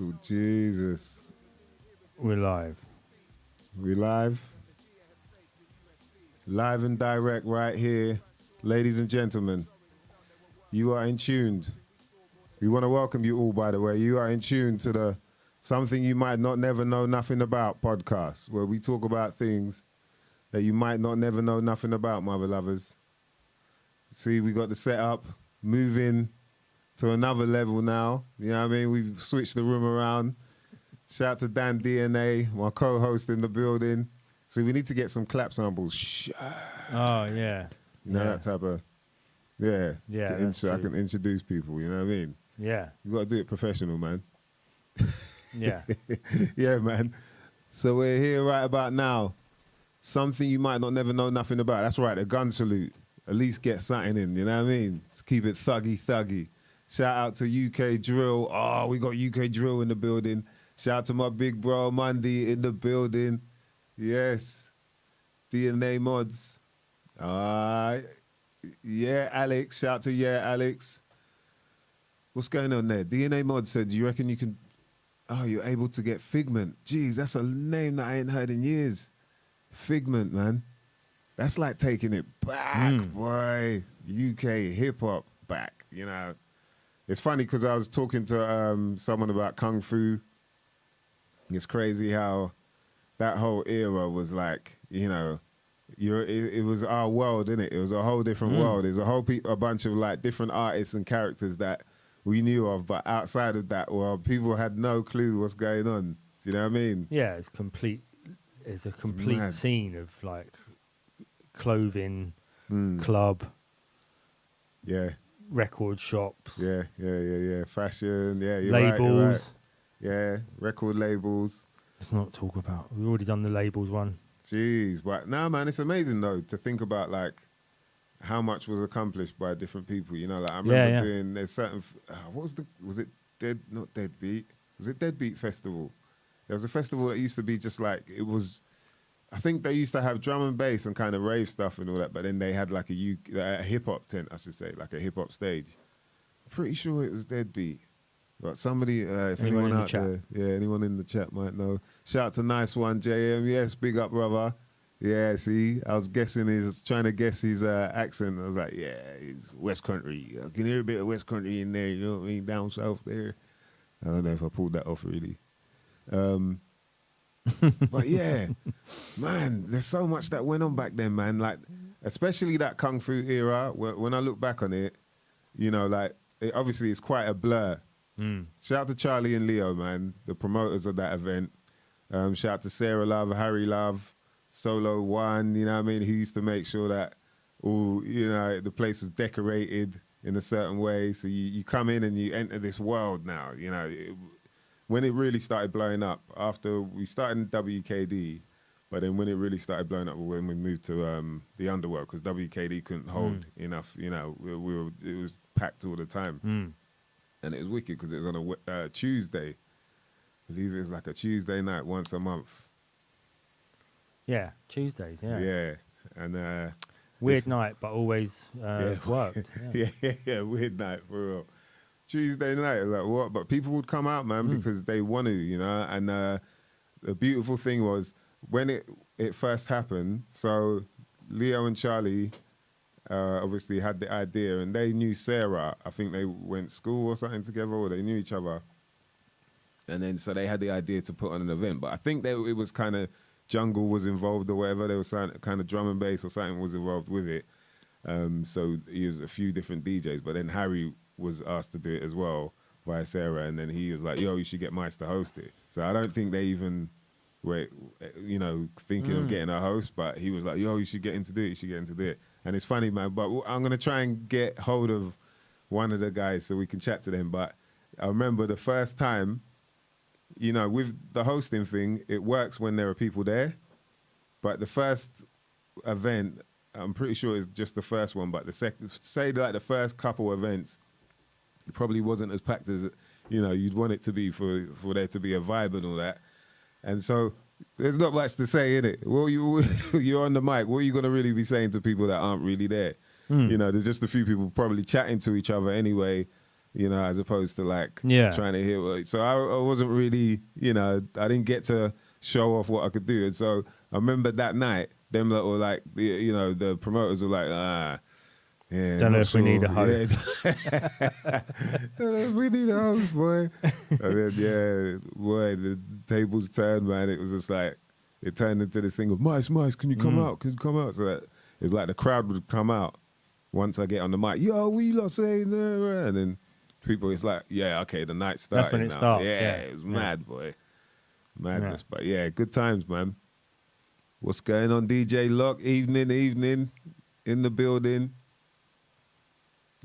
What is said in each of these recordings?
Oh, Jesus. We're live. We live? Live and direct right here. Ladies and gentlemen, you are in tuned. We want to welcome you all, by the way. You are in tune to the Something You Might Not Never Know Nothing About podcast, where we talk about things that you might not never know nothing about, my beloveds. See, we got the setup moving to another level now. You know what I mean? We've switched the room around. Shout out to Dan DNA, my co-host in the building. So we need to get some clap samples. Oh, yeah. You know, that type of, yeah. Yeah, I can introduce people, you know what I mean? Yeah. You got to do it professional, man. Yeah. Yeah, man. So we're here right about now. Something you might not never know nothing about. That's right, a gun salute. At least get something in, you know what I mean? Let's keep it thuggy. Shout out to UK Drill. Oh, we got UK Drill in the building. Shout out to my big bro, Monday, in the building. Yes. DNA Mods. Yeah, Alex. Shout out to Alex. What's going on there? DNA Mod said, do you reckon you can... Oh, you're able to get Figment. Jeez, that's a name that I ain't heard in years. Figment, man. That's like taking it back, boy. UK hip-hop back, you know. It's funny because I was talking to someone about Kung Fu. It's crazy how that whole era was like, you know, it was our world, innit? It was a whole different world. There's a bunch of like different artists and characters that we knew of, but outside of that world, people had no clue what's going on. Do you know what I mean? Yeah, it's complete. It's a complete scene of like clothing, club, record shops, fashion, you're labels. right. Yeah, record labels. Let's not talk about. We've already done the labels one. Jeez, but no, man, it's amazing though to think about like how much was accomplished by different people. You know, like I remember doing there's certain. Was it Deadbeat? Was it Deadbeat Festival? There was a festival that used to be just like it was. I think they used to have drum and bass and kind of rave stuff and all that, but then they had like a hip hop tent, I should say, like a hip hop stage. Pretty sure it was Deadbeat. But somebody, if anyone out there, anyone in the chat might know. Shout out to Nice One, JM. Yes, big up, brother. Yeah, see, I was trying to guess his accent. I was like, yeah, he's West Country. I can hear a bit of West Country in there, you know what I mean, down south there. I don't know if I pulled that off really. But yeah, man, there's so much that went on back then, man. Like, especially that Kung Fu era, when I look back on it, you know, like, obviously it's quite a blur. Shout out to Charlie and Leo, man, the promoters of that event. Shout out to Sarah Love, Harry Love, Solo One, you know what I mean? He used to make sure that all, you know, the place was decorated in a certain way. So you come in and you enter this world now, you know. When it really started blowing up, after we started in WKD, but then when it really started blowing up, when we moved to the Underworld, because WKD couldn't hold enough, you know, it was packed all the time. And it was wicked because it was on a Tuesday. I believe it was like a Tuesday night once a month. Yeah, Tuesdays, yeah. Yeah. And weird night, but always worked. Yeah, weird night, for real. Tuesday night, like what? But people would come out, man, because they want to, you know. And the beautiful thing was when it first happened. So Leo and Charlie obviously had the idea, and they knew Sarah. I think they went to school or something together, or they knew each other. And then so they had the idea to put on an event. But I think it was kind of jungle was involved or whatever. There was kind of drum and bass or something was involved with it. So he was a few different DJs, but then Harry was asked to do it as well via Sarah, and then he was like, yo, you should get Mice to host it. So I don't think they even were, you know, thinking of getting a host, but he was like, yo, you should get him to do it. And it's funny, man, but I'm going to try and get hold of one of the guys so we can chat to them. But I remember the first time, you know, with the hosting thing, it works when there are people there. But the first event, I'm pretty sure it's just the first one, but the first couple events, it probably wasn't as packed as, you know, you'd want it to be for there to be a vibe and all that. And so there's not much to say in it. Well, you're on the mic. What are you going to really be saying to people that aren't really there? You know, there's just a few people probably chatting to each other anyway. you know, as opposed to like Yeah. trying to hear. So I wasn't really, you know, I didn't get to show off what I could do. And so I remember that night, them that were like, you know, the promoters were like, yeah, Don't know not if sure. we need a host. Yeah. We need a host, boy. And then, yeah, boy, the tables turned, man. It was just like, it turned into this thing of, Mice, can you come out? Can you come out? So that it was like the crowd would come out once I get on the mic. Yo, what you lot saying? And then people, it's like, yeah, okay, the night's starting. That's when it now. starts. Yeah, Yeah, it was mad, boy. Madness. But yeah, good times, man. What's going on, DJ Lock? Evening, in the building.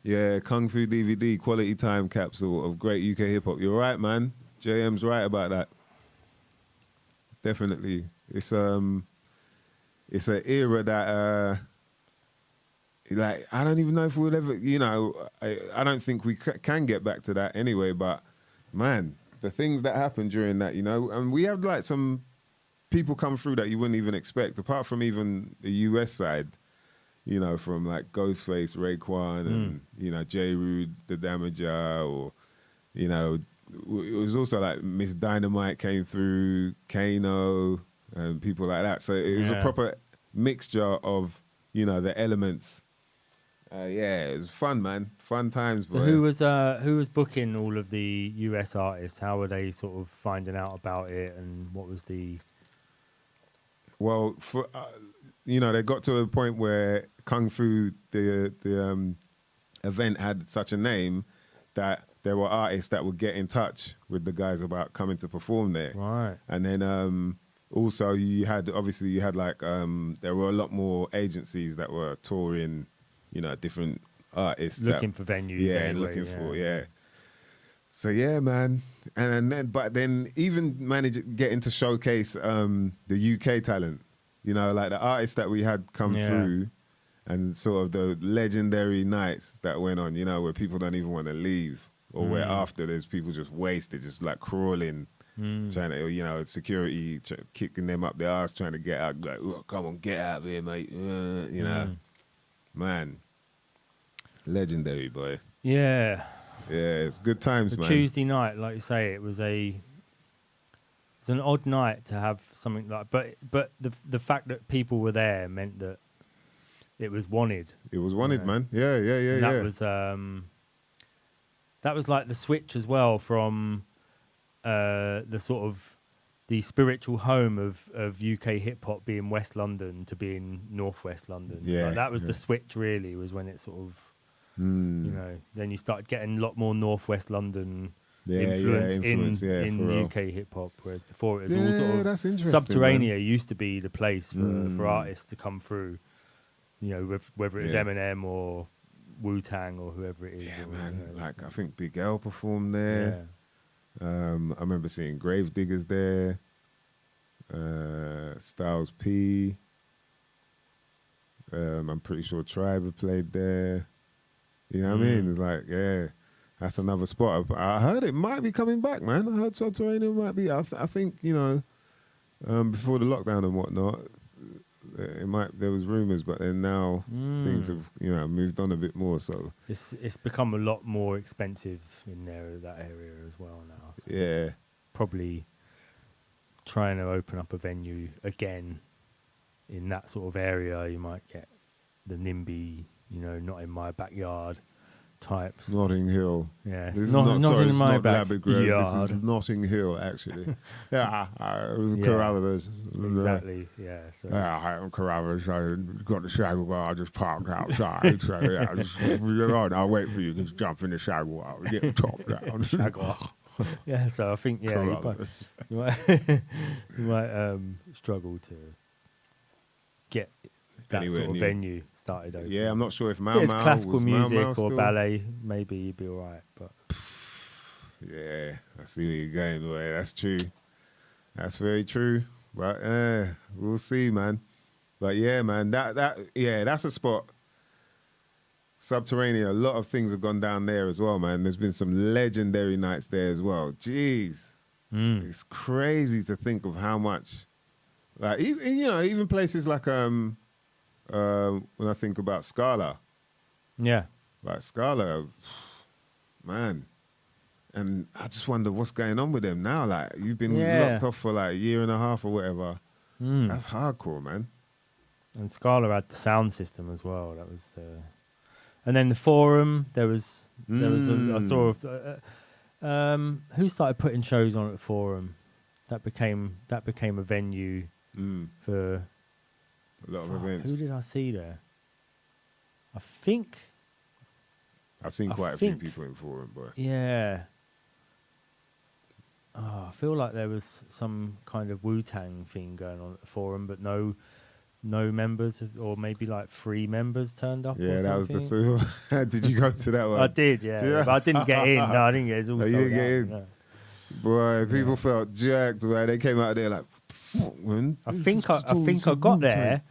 Yeah, Kung Fu DVD, quality time capsule of great UK hip hop. You're right, man. JM's right about that. Definitely. It's an era that like I don't even know if we'll ever, you know, I don't think we can get back to that anyway, but man, the things that happened during that, you know, and we have like some people come through that you wouldn't even expect, apart from even the US side, you know, from like Ghostface, Raekwon, and, you know, J. Rude, The Damager, or, you know, it was also like Miss Dynamite came through, Kano, and people like that. So it was a proper mixture of, you know, the elements. Yeah, it was fun, man. Fun times, boy. So who was booking all of the US artists? How were they sort of finding out about it, and what was the? Well, for you know, they got to a point where Kung Fu, the event, had such a name that there were artists that would get in touch with the guys about coming to perform there. Right. And then also you had like there were a lot more agencies that were touring, you know, different artists Looking for venues. Yeah, anyway, looking for, yeah. So yeah, man. And then even getting to showcase the UK talent, you know, like the artists that we had come through, and sort of the legendary nights that went on, you know, where people don't even want to leave, or where after there's people just wasted, just like crawling, trying to, you know, security kicking them up their ass, trying to get out, like, oh, come on, get out of here, mate. You know, man, legendary, boy. Yeah. Yeah, it's good times, man. Tuesday night, like you say, it's an odd night to have something like, but the fact that people were there meant that it was wanted. It was wanted, man. Yeah. And that was like the switch as well from the sort of the spiritual home of UK hip hop being West London to being Northwest London. Yeah, like that was the switch. Really, was when it sort of, you know, then you started getting a lot more Northwest London influence in UK hip hop, whereas before it was all sort of that's interesting, Subterranea man. used to be the place for artists to come through. You know, whether it was Eminem or Wu-Tang or whoever it is. Yeah, man. Like, I think Big L performed there. Yeah. I remember seeing Gravediggers there. Styles P. I'm pretty sure Tribe had played there. You know what I mean? It's like, yeah, that's another spot. I heard it might be coming back, man. I heard Subterranean might be. I think, you know, before the lockdown and whatnot, there was rumours, but then now things have, you know, moved on a bit more. So it's become a lot more expensive in that area as well now. So yeah, probably trying to open up a venue again in that sort of area, you might get the NIMBY, you know, not in my backyard types. Notting Hill. Yeah, This not is not, in my Labrador. backyard. This is Notting Hill, actually. Yeah, Yeah. Carruthers. Exactly. Yeah. So. I'm Carruthers. I got the Shagwell. I just parked outside. So yeah, I'll wait for you. Just jump in the Shagwell. Get the top down. Shagwell. Yeah. So I think you might struggle to get that Anywhere sort of new. venue started over. Yeah, I'm not sure if If it's classical music or still? ballet, maybe you'd be all right. But Yeah, I see where you're going, boy. That's true. That's very true. But we'll see, man. But yeah, man, that's a spot. Subterranean, a lot of things have gone down there as well, man. There's been some legendary nights there as well. Jeez. It's crazy to think of how much, like, even places like when I think about Scala, yeah, like Scala, man. And I just wonder what's going on with them now. Like, you've been Yeah. locked off for like a year and a half or whatever. Mm. That's hardcore, man. And Scala had the sound system as well. That was, and then the forum. There was I saw. Who started putting shows on at the forum? That became a venue for A lot of events. Who did I see there? I think. I've seen quite a few people in forum, boy. Yeah. Oh, I feel like there was some kind of Wu-Tang thing going on at the forum, but no members, or maybe like 3 members turned up. Yeah, or that was something. the. Did you go to that one? I did, yeah. But I didn't get in. No, I didn't get in. It was all No, you sold didn't get out, in? no. Boy, people felt jacked, man. They came out there like, fuck, man. I think I got there,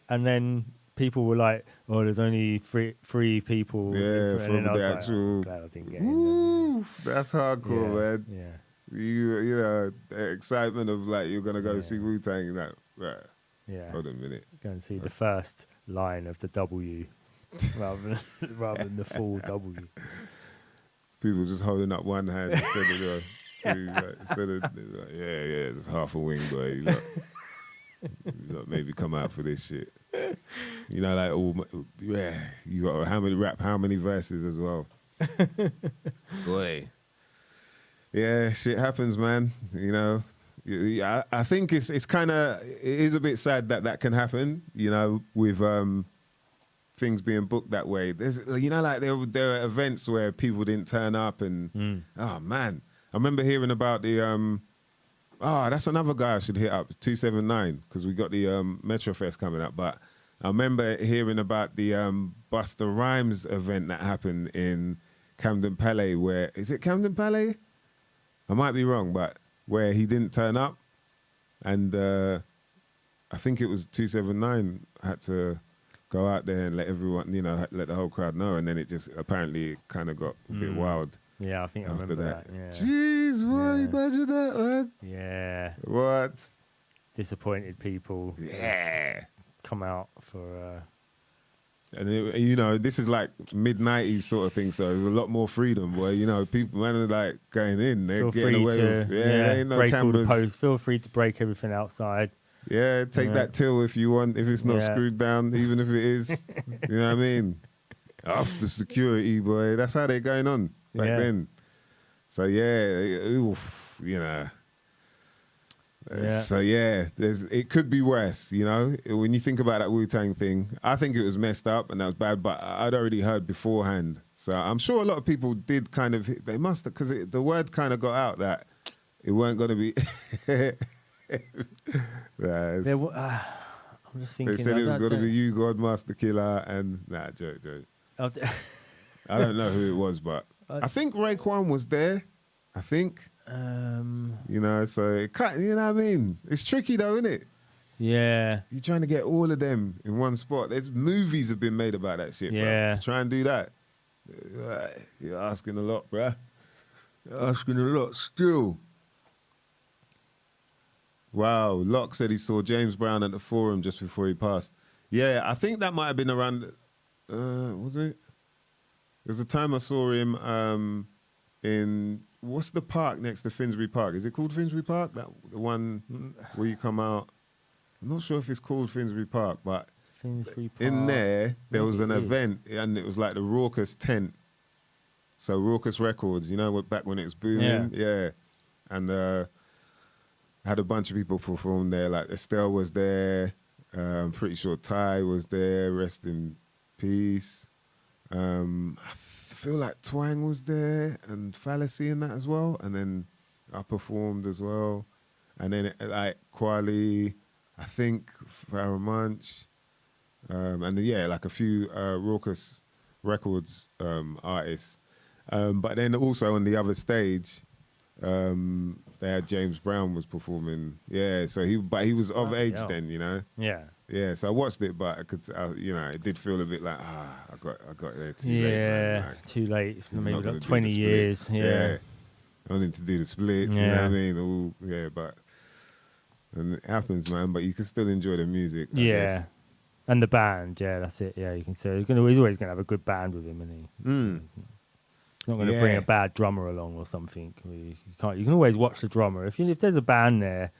and then people were like, "Oh, there's only three people." Yeah, and from then I was the like, actual. I'm glad I didn't get in. Woo, that's hardcore, man. Yeah. You know, the excitement of like you're gonna go see Wu-Tang. Like, right. Yeah. Hold on a minute. Go and see the first line of the W, rather than the full W. People just holding up one hand instead of the two. Like, instead of like, yeah, it's half a wing, boy. You lot maybe come out for this shit. You know, like you got how many verses as well. Boy. Yeah, shit happens, man. You know, I think it's kind of, it is a bit sad that can happen, you know, with things being booked that way. There's, you know, like there are events where people didn't turn up and, oh man. I remember hearing about the, that's another guy I should hit up, 279, because we got the Metro Fest coming up. But I remember hearing about the Busta Rhymes event that happened in Camden Palais, where, is it Camden Palais? I might be wrong, but where he didn't turn up, and I think it was 279 had to go out there and let everyone, you know, let the whole crowd know, and then it just apparently kind of got a bit wild. Yeah, I think I after remember that. Yeah. Jeez, boy, imagine that, man. Yeah. What? Disappointed people. Yeah. Come out for. And you know, this is like mid-90s sort of thing, so there's a lot more freedom, boy. You know, people, man, are like going in, they're getting away with, there ain't no break cameras. all the posts. Feel free to break everything outside. Yeah, take that till if you want, if it's not screwed down, even if it is. You know what I mean? After security, boy. That's how they're going on back then. So oof, you know. So it could be worse, you know. When you think about that Wu-Tang thing, I think it was messed up and that was bad, but I'd already heard beforehand. So I'm sure a lot of people did kind of, they must have, because the word kind of got out that it weren't going to be. I'm just thinking. They said it was going to be you, God, Master Killer, and joke. I don't know who it was, but I think Raekwon was there. I think. You know, so it can't, you know what I mean? It's tricky though, isn't it? Yeah. You're trying to get all of them in one spot. There's movies have been made about that shit, bro. To try and do that. You're asking a lot, bruh. You're asking a lot still. Wow, Locke said he saw James Brown at the Forum just before he passed. Yeah, I think that might have been around, was it? There's a time I saw him in, what's the park next to Finsbury Park? Is it called Finsbury Park? The one where you come out. I'm not sure if it's called Finsbury Park, but Finsbury Park. in there was an event, and it was like the Raucous tent. So Raucous Records, you know, back when it was booming. Yeah. And had a bunch of people perform there. Like Estelle was there. I'm pretty sure Ty was there. Rest in peace. I feel like Twang was there and Fallacy in that as well. And then I performed as well. And then like Kweli, I think Farrah Munch, and then, like a few Raucous Records artists. But then also on the other stage, they had James Brown was performing. Yeah, so he was of age then, you know. Yeah. Yeah, so I watched it, but I could, you know, it did feel a bit like, I got there too late. Man. Like, too late. Maybe not like 20 years. Yeah. I wanted to do the splits, you know what I mean? And it happens, man, but you can still enjoy the music. I guess. And the band, that's it. Yeah, you can say he's always going to have a good band with him, isn't he? You're not going to bring a bad drummer along or something. You can't. You can always watch the drummer. If there's a band there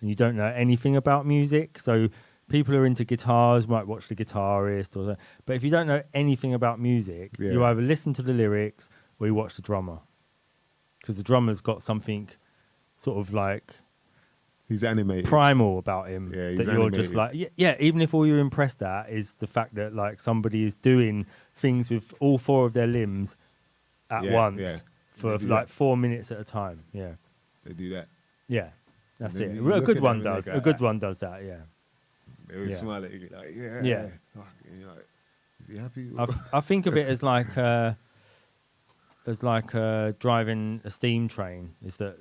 and you don't know anything about music, so people who are into guitars might watch the guitarist, but if you don't know anything about music, you either listen to the lyrics or you watch the drummer, because the drummer's got something sort of like he's animated, primal about him. Yeah, that you're just like, even if all you're impressed at is the fact that like somebody is doing things with all 4 of their limbs at once for like 4 minutes at a time. Yeah, they do that. Yeah, that's it. A good one does. A good one does that. Yeah. They would smile at you like, yeah. And you're like, is he happy? I think of it as like driving a steam train. Is that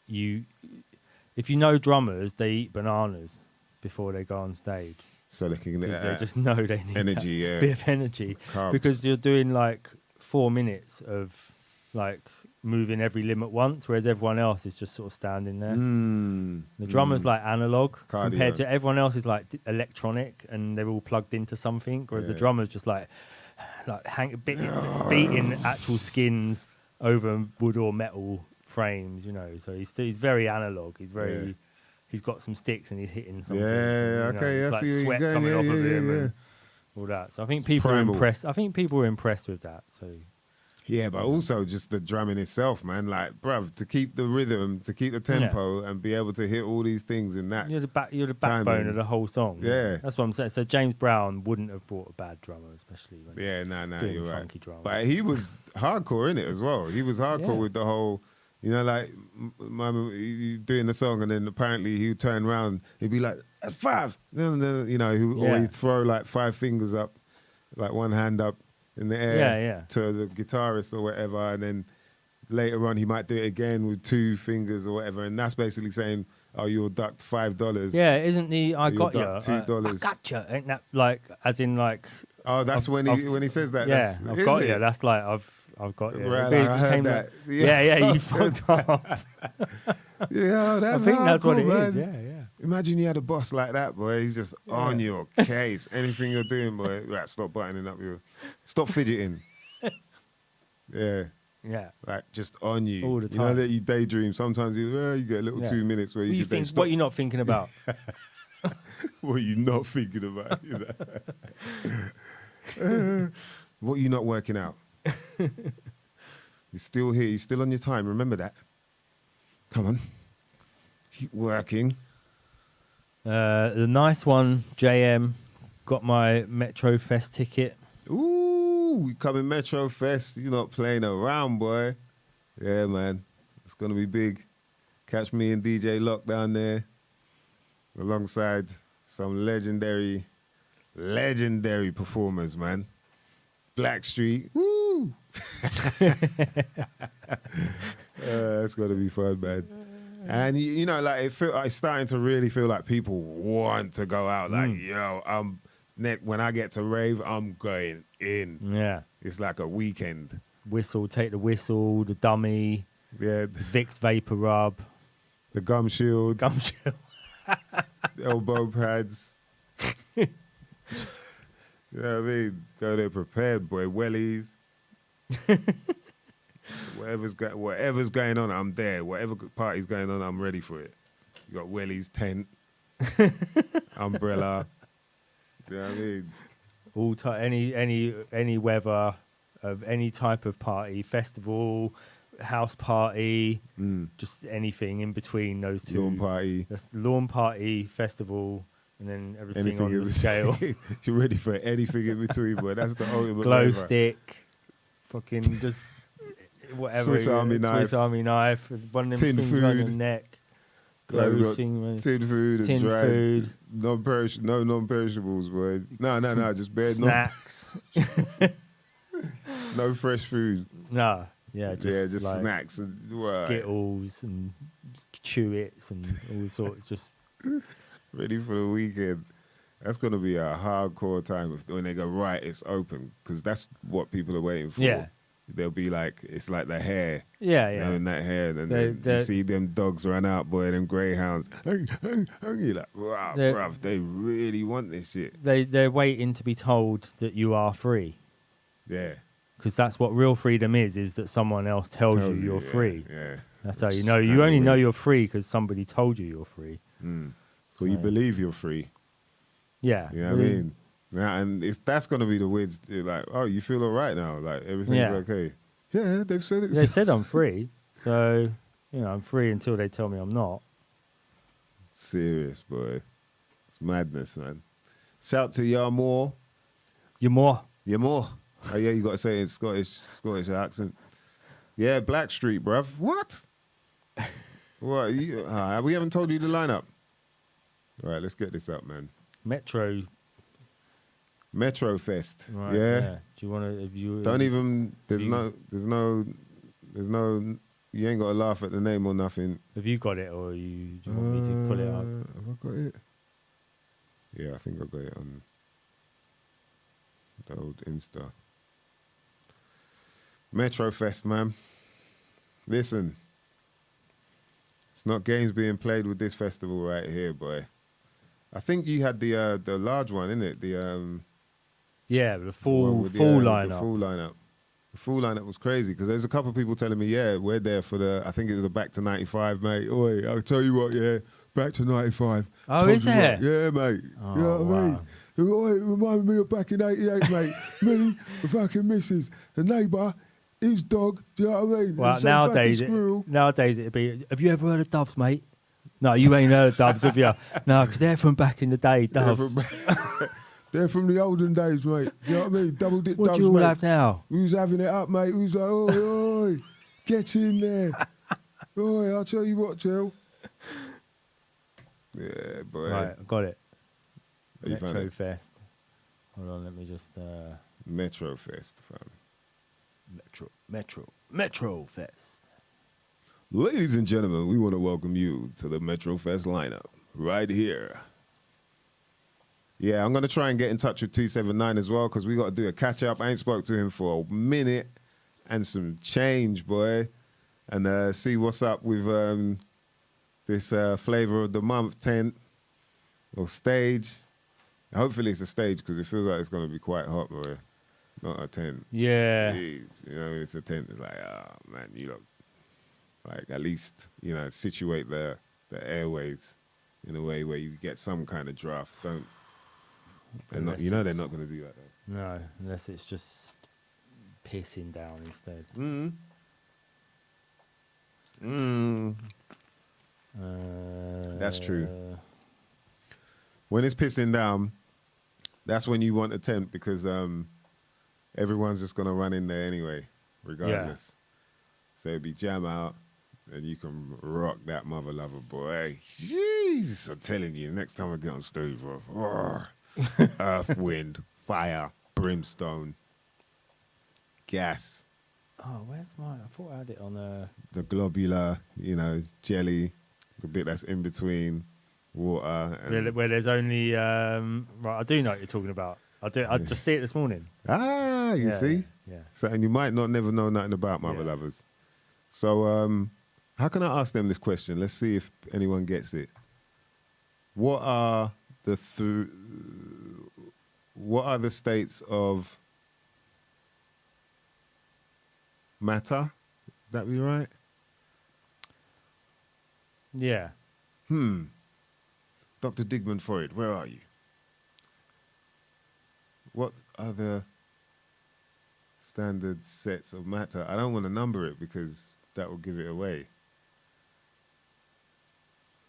if you know drummers, they eat bananas before they go on stage. So they can they just know they need energy, that bit of energy. Carbs. Because you're doing like 4 minutes of like moving every limb at once, whereas everyone else is just sort of standing there. The drummer's like analog compared to everyone else is like electronic, and they're all plugged into something, whereas the drummer's just like beating actual skins over wood or metal frames, you know. So he's very analog. He's very he's got some sticks and he's hitting something. Okay, I see sweat coming off of him and all that. So I think people are impressed. I think people were impressed with that. So. Yeah, but also just the drumming itself, man. Like, bruv, to keep the rhythm, to keep the tempo, and be able to hit all these things in that. You're the backbone of the whole song. Yeah, that's what I'm saying. So James Brown wouldn't have brought a bad drummer, especially when you're right. Funky drama. But he was hardcore in it as well. He was hardcore with the whole, you know, like doing the song, and then apparently he would turn around, he'd be like, "That's 5," you know, or he'd throw like 5 fingers up, like one hand up in the air to the guitarist or whatever, and then later on he might do it again with 2 fingers or whatever, and that's basically saying, "Oh, you'll duck $5." Yeah, isn't the I got you $2? I gotcha. Ain't that like as in like? Oh, that's when he says that. Yeah, I've got you. That's like I've got you. Right, I heard that. Yeah, you fucked up. Yeah, I think that's what it is. Yeah. Imagine you had a boss like that, boy. He's just on your case. Anything you're doing, boy, right, stop buttoning up stop fidgeting. Yeah. Like just on you. All the time. You know that you daydream. Sometimes you get a little 2 minutes where you can stop. What are you not thinking about? What are you not thinking about? What are you not working out? You're still here. You're still on your time. Remember that. Come on. Keep working. The nice one, JM, got my Metro Fest ticket. Ooh, we coming Metro Fest. You're not playing around, boy. Yeah, man. It's going to be big. Catch me and DJ Lock down there alongside some legendary performers, man. Blackstreet. Woo! It's going to be fun, man. And, you know, like, it's starting to really feel like people want to go out. Like, yo, when I get to rave, I'm going in. Yeah. It's like a weekend. Take the whistle, the dummy. Yeah. Vicks Vapor Rub. The gum shield. The elbow pads. You know what I mean? Go there prepared, boy. Wellies. Whatever's going on, I'm there. Whatever party's going on, I'm ready for it. You got wellies, tent, umbrella. You know what I mean? Any weather of any type of party, festival, house party, just anything in between those two. Lawn party. That's lawn party, festival, and then everything on the scale. You're ready for anything in between, boy. That's the ultimate glow flavor. stick, fucking just whatever. Swiss Army knife. One of them tin things food. on your neck. Glow thing, tin food and dried food. No non-perishables, boy. No, just bad snacks. No fresh food. No, just like snacks and Skittles and Chew-Its and all sorts. Just ready for the weekend. That's gonna be a hardcore time when they go right. It's open because that's what people are waiting for. Yeah. They'll be like, it's like the hair. Yeah. You know, in that hair. And then you see them dogs run out, boy, them greyhounds. You're like, wow, bruv, they really want this shit. They're waiting to be told that you are free. Yeah. Because that's what real freedom is that someone else tells you you're yeah, free. Yeah. That's how you It's know. You kinda only know weird. you're free because somebody told you you're free. So you So- believe you're free. Yeah. You know what I mean? Yeah, and that's gonna be the weird. Like, oh, you feel all right now? Like everything's Yeah. okay. Yeah, they've said it. They said I'm free, so I'm free until they tell me I'm not. Serious, boy. It's madness, man. Shout to Yarmore. You're more. Yarmore. Oh yeah, you got to say it in Scottish accent. Yeah, Blackstreet, bruv. What? What? We haven't told you the lineup. All right, let's get this up, man. Metro Fest. Right, Yeah. Do you want to? Don't even. There's you- no. You ain't got to laugh at the name or nothing. Have you got it, or do you want me to pull it up? Have I got it? Yeah, I think I got it on the old Insta. Metro Fest, man. Listen, it's not games being played with this festival right here, boy. I think you had the large one, innit? The Yeah, the one full with lineup. The full lineup. The full lineup was crazy because there's a couple of people telling me, yeah, we're there for I think it was a Back to 95, mate. Oi, I'll tell you what, yeah, Back to 95. Oh, Told is you there? what. Yeah, mate. Oh, you know what I mean? wow. Oi, it reminded me of back in 88, mate. Me, the fucking missus, the neighbour, his dog, do you know what I mean? Well, And some nowadays, fucking squirrel. it'd be. Have you ever heard of Doves, mate? No, you ain't heard of Doves, have you? No, because they're from back in the day. Doves. They're from the olden days, mate. Do you know what I mean? Double dip What Doves, do you all mate. have now? Who's having it up, mate? Who's like, oi, oi, get in there. Oi, I'll tell you what, Jill. Yeah, boy. Right, I got it. Oh, you found Metro it? Fest. Hold on, let me just. Metro Fest, fam. Metro Fest. Ladies and gentlemen, we want to welcome you to the Metro Fest lineup right here. Yeah, I'm going to try and get in touch with 279 as well because we got to do a catch-up. I ain't spoke to him for a minute and some change, boy. And see what's up with this Flavor of the Month tent or stage. Hopefully it's a stage because it feels like it's going to be quite hot, boy. Not a tent. Yeah. Jeez, it's a tent. It's like, oh, man, you look like at least, situate the airways in a way where you get some kind of draft. They're not going to do that, though. No, unless it's just pissing down instead. That's true. When it's pissing down, that's when you want a tent because everyone's just going to run in there anyway, regardless. So it'd be jam out, and you can rock that mother lover, boy. Jeez, I'm telling you, next time I get on stage, bro, earth, wind, fire, brimstone, gas. Oh, where's mine? I thought I had it on The globular, it's jelly, the bit that's in between water. And where there's only right. I do know what you're talking about. I just see it this morning. you see? Yeah. So, and you might not never know nothing about mother Yeah. lovers. So, how can I ask them this question? Let's see if anyone gets it. What are the states of matter? That be right? Yeah. Dr. Digmund Freud, where are you? What are the standard sets of matter? I don't want to number it because that will give it away.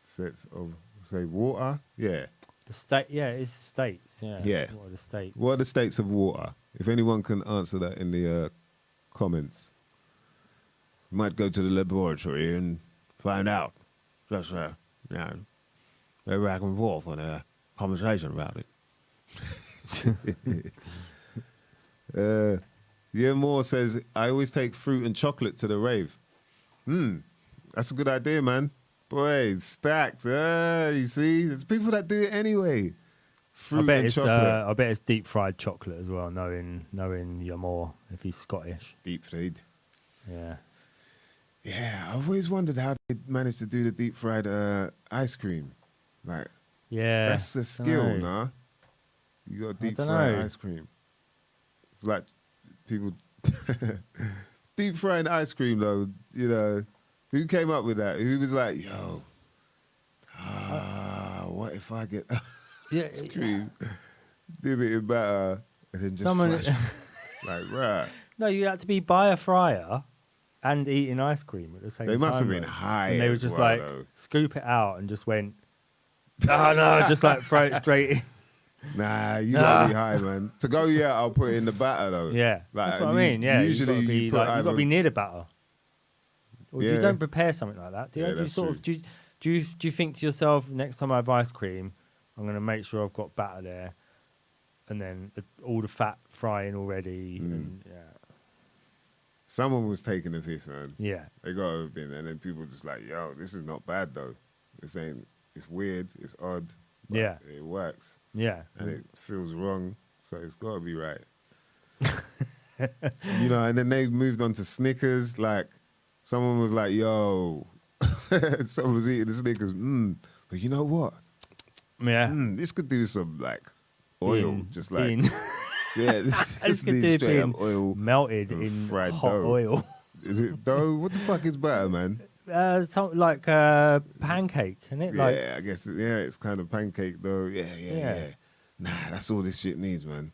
Sets of, say, water? Yeah. The state. Yeah, it's states. Yeah. Yeah. What are the states? What are the states of water? If anyone can answer that in the comments. You might go to the laboratory and find out. Just, go back and forth on a conversation about it. Yeah, Moore says, I always take fruit and chocolate to the rave. That's a good idea, man. Boy, it's stacked. You see? There's people that do it anyway. Fruit and chocolate. I bet it's deep fried chocolate as well. Knowing Yamor if he's Scottish. Deep fried. Yeah. Yeah, I've always wondered how they managed to do the deep fried ice cream. Like, Yeah. that's the skill, nah? You got deep fried know. ice cream. It's like people Deep frying ice cream, though, you know, who came up with that? Who was like, yo, what if I get Yeah, ice cream, dip it in batter, and then just Someone- flash? Like, right. no, you had to be by a fryer and eating ice cream at the same time. They must have been though. high And they were as just well, like, though. scoop it out and just went, oh no, just like throw it straight in. Nah, you gotta be high, man. To go, yeah, I'll put it in the batter, though. Yeah, Like, that's what I you- mean. Yeah, usually you've got to either- be near the batter. Or you Yeah. don't prepare something like that, do you? Yeah, do you that's sort of do you think to yourself, next time I have ice cream, I'm going to make sure I've got batter there, and then all the fat frying already, and Someone was taking the piss, man. yeah, They got to have been, and then people just like, yo, this is not bad though. This ain't. It's weird. It's odd. But Yeah. it works, yeah, and it feels wrong, so it's got to be right. You know, and then they moved on to Snickers. Like, someone was like, yo, someone was eating the Snickers. But you know what? yeah. This could do some like oil, Being- just like being- yeah, this This could needs do straight up being oil. melted and in fried hot dough. oil. Is it dough? What the fuck is batter, man? Something like pancake, isn't it? Like, Yeah, I guess it's kind of pancake though. Yeah. Yeah. Nah, that's all this shit needs, man.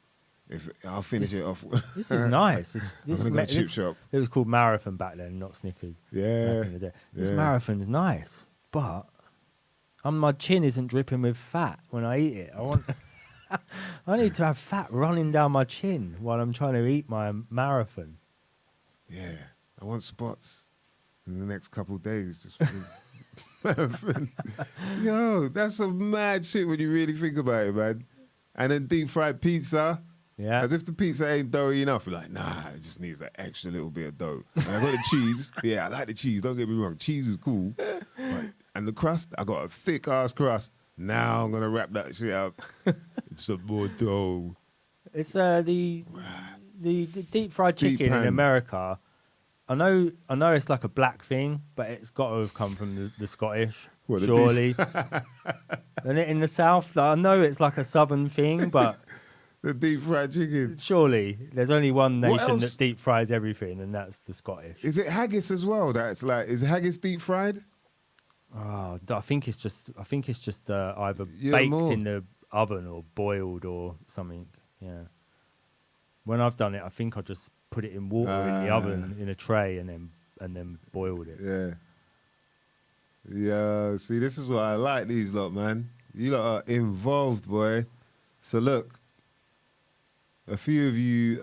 If I'll finish it off. this is nice. I'm gonna go chip shop. It was called Marathon back then, not Snickers. Yeah, Back in the day. This yeah. Marathon's nice, but my chin isn't dripping with fat when I eat it. I want, I need to have fat running down my chin while I'm trying to eat my Marathon. Yeah. I want spots in the next couple of days. Just marathon. Yo, that's some mad shit when you really think about it, man. And then deep fried pizza. Yeah, As if the pizza ain't doughy enough. You're like, nah, it just needs that extra little bit of dough. And I got the cheese. Yeah, I like the cheese. Don't get me wrong. Cheese is cool. Right. And the crust, I got a thick ass crust. Now I'm gonna wrap that shit up. It's some more dough. it's the deep fried Deep chicken in pan. America. I know it's like a black thing, but it's got to have come from the Scottish, What, the surely. And in the South, I know it's like a southern thing, but The deep fried chicken. surely there's only one What nation else? that deep fries everything, and that's the Scottish. Is it haggis as well? That's like, is haggis deep fried? Oh, I think it's just either Yeah, baked more. in the oven or boiled or something. Yeah. When I've done it, I think I just put it in water in the oven in a tray and then boiled it. Yeah. Yeah, see, this is what I like these lot, man. You lot are involved, boy. So look, a few of you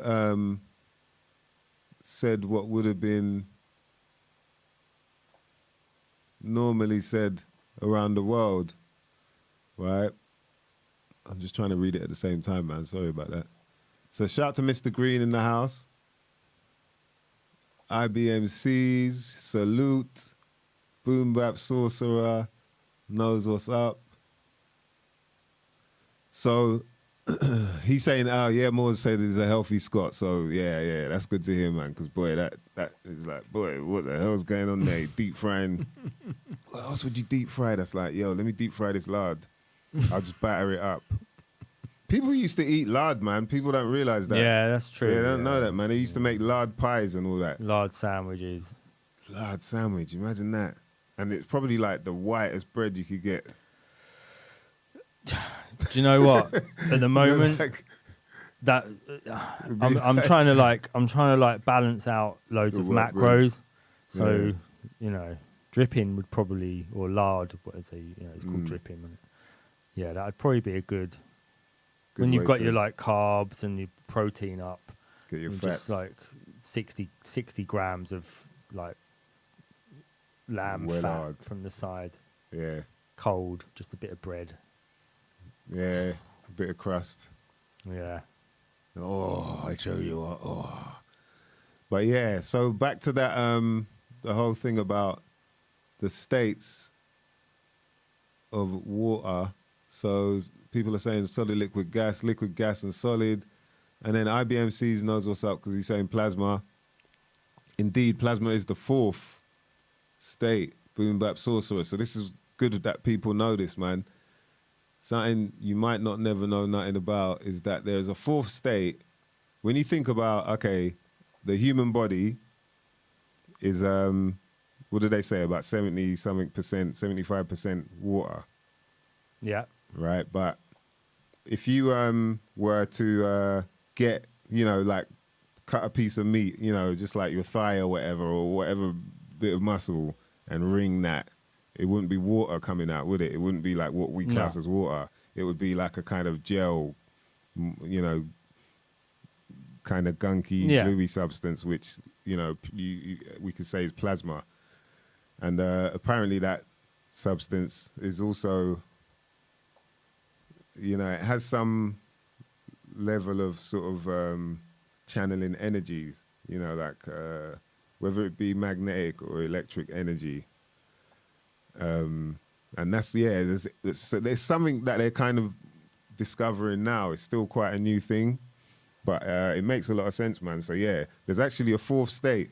said what would have been normally said around the world, right? I'm just trying to read it at the same time, man. Sorry about that. So shout to Mr. Green in the house. IBMCs, salute. Boom Bap Sorcerer knows what's up. So he's saying, oh yeah, Moore said he's a healthy Scot. So yeah, that's good to hear, man. Because boy, that is like, boy, what the hell's going on there? Deep frying. What else would you deep fry? That's like, yo, let me deep fry this lard. I'll just batter it up. People used to eat lard, man. People don't realize that. Yeah, that's true. Yeah, they don't know that, man. They used to make lard pies and all that. Lard sandwiches. Lard sandwich, imagine that. And it's probably like the whitest bread you could get. Do you know what? At the moment, Like, that it'd be I'm trying to like balance out loads The of work macros. So Yeah. you know, dripping would probably, or lard, what is it? You know, it's called Mm. dripping. Isn't it? Yeah, that'd probably be a good when good you've way got to your like carbs and your protein up. get your and fats. just like 60 grams of like lamb Well fat hard. from the side, Yeah, cold, just a bit of bread. yeah, a bit of crust. Yeah. Oh, I tell you what. Oh, but yeah. So back to that. The whole thing about the states of water. So people are saying solid, liquid, gas, and solid. And then IBMCs knows what's up because he's saying plasma. Indeed, plasma is the fourth state, boom bap sorcerer. So this is good that people know this, man. Something you might not never know nothing about is that there's a fourth state. When you think about, okay, the human body is what do they say, about 70-something%, 75% water, Yeah. right? But if you were to get, like cut a piece of meat, just like your thigh or whatever bit of muscle, and wring that, it wouldn't be water coming out, would it? It wouldn't be like what we class as water. It would be like a kind of gel, kind of gunky, gluey substance, which, we could say is plasma. And apparently that substance is also, it has some level of sort of channeling energies, like whether it be magnetic or electric energy. And that's, there's something that they're kind of discovering now. It's still quite a new thing, but it makes a lot of sense, man. So yeah, there's actually a fourth state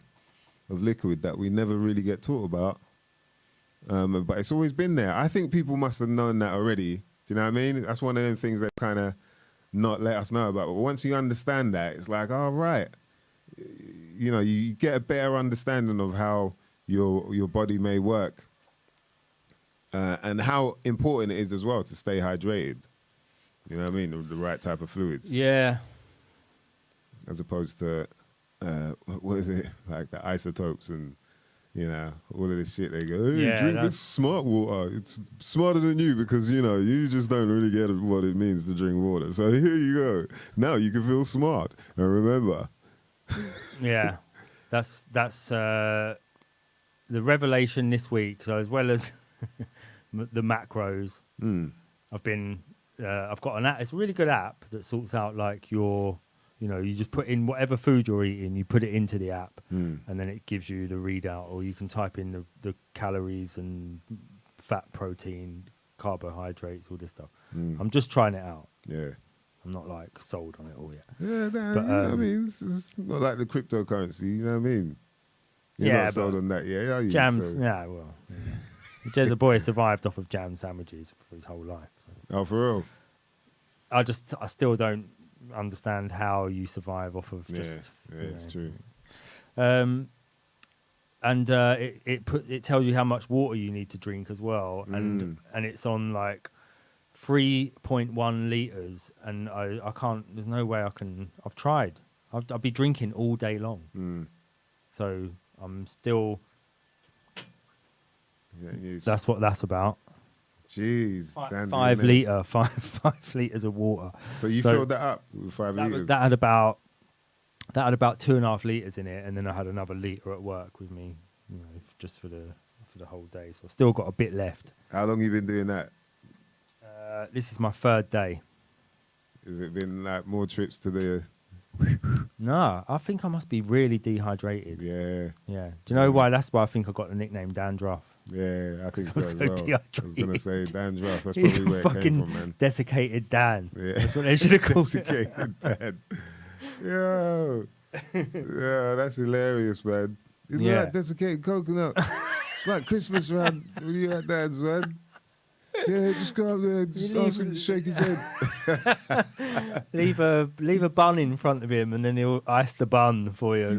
of liquid that we never really get taught about. But it's always been there. I think people must have known that already. Do you know what I mean? That's one of them things they kind of not let us know about. But once you understand that, it's like, all right, you get a better understanding of how your body may work, and how important it is as well to stay hydrated. You know what I mean? The right type of fluids. Yeah. As opposed to, what is it? Like the isotopes and, all of this shit. They go, hey, drink this smart water. It's smarter than you because, you just don't really get what it means to drink water. So here you go. Now you can feel smart. And remember. Yeah. That's the revelation this week. So as well as the macros, I've got an app. It's a really good app that sorts out like your, you just put in whatever food you're eating, you put it into the app, and then it gives you the readout, or you can type in the calories and fat, protein, carbohydrates, all this stuff. I'm just trying it out. Yeah. I'm not like sold on it all yet. Yeah, but, I mean, it's not like the cryptocurrency, you know what I mean? You're not sold on that, are you? Jams, Jezza Boy survived off of jam sandwiches for his whole life. So. Oh, for real? I still don't understand how you survive off of just. Yeah, it's true. And it tells you how much water you need to drink as well, and it's on like 3.1 liters, and I can't. There's no way I can. I've tried. I'll be drinking all day long. So I'm still. That's what that's about. Jeez, 5 liters of water. So you filled that up with 5 liters? That had about 2.5 liters in it, and then I had another liter at work with me, just for the whole day. So I've still got a bit left. How long you been doing that? This is my 3rd day. Has it been like more trips to the? No, I think I must be really dehydrated. Yeah. Yeah. Do you know why? That's why I think I got the nickname Dandruff. Yeah, I think so as so well. dehydrated. I was going to say Dandruff. That's He's probably where it came from, man. Desiccated Dan. Yeah. That's what they should have called it. Desiccated Dan. Yo. Yeah, that's hilarious, man. Isn't that desiccated coconut? It's like Christmas round when you at Dan's, man. Yeah, just go up there, just ask him to shake his head. leave a bun in front of him, and then he'll ice the bun for you. If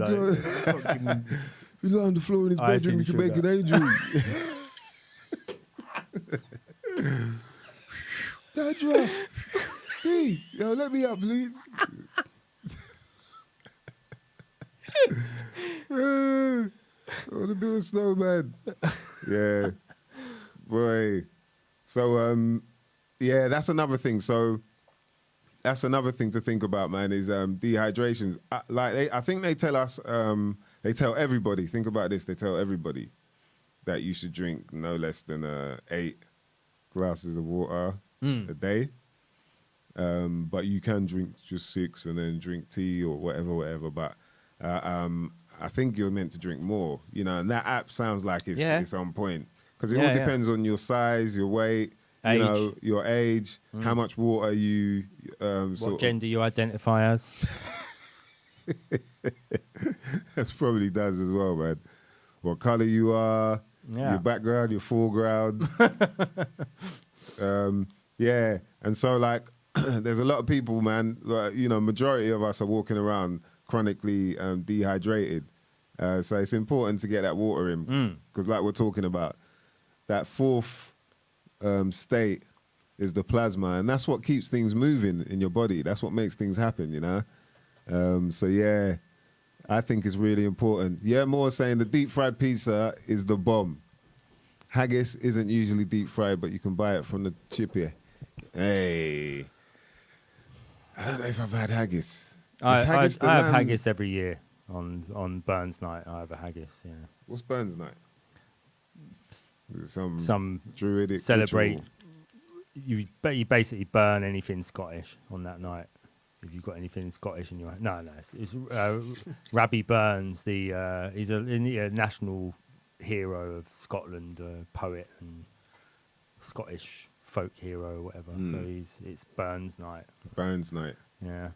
you lie on the floor in his bedroom, you can make an angel. Dandruff. D, let me up, please. I want to build a snowman. Yeah. Boy. So, that's another thing. So, that's another thing to think about, man, is dehydrations. I think they tell us, they tell everybody, think about this, they tell everybody that you should drink no less than 8 glasses of water a day. But you can drink just 6 and then drink tea or whatever. But I think you're meant to drink more, and that app sounds like it's on point. Because it all depends on your size, your weight, age. Your age, how much water you... what gender you identify as. That probably does as well, man. What colour you are, your background, your foreground. And so, like, there's a lot of people, man, like, majority of us are walking around chronically dehydrated. So it's important to get that water in because, like we're talking about, that fourth state is the plasma, and that's what keeps things moving in your body. That's what makes things happen, you know. So yeah, I think it's really important. Yeah, more saying the deep fried pizza is the bomb. Haggis isn't usually deep fried, but you can buy it from the chippy. Hey, I don't know if I've had haggis. I Haggis the have lamb? haggis every year on Burns night. I have a haggis. Yeah. What's Burns night? Some druidic celebrate. ritual. You basically burn anything Scottish on that night. If you've got anything Scottish in your it's Rabbie Burns. He's a national hero of Scotland, poet and Scottish folk hero or whatever. So it's Burns night. Burns night. Yeah.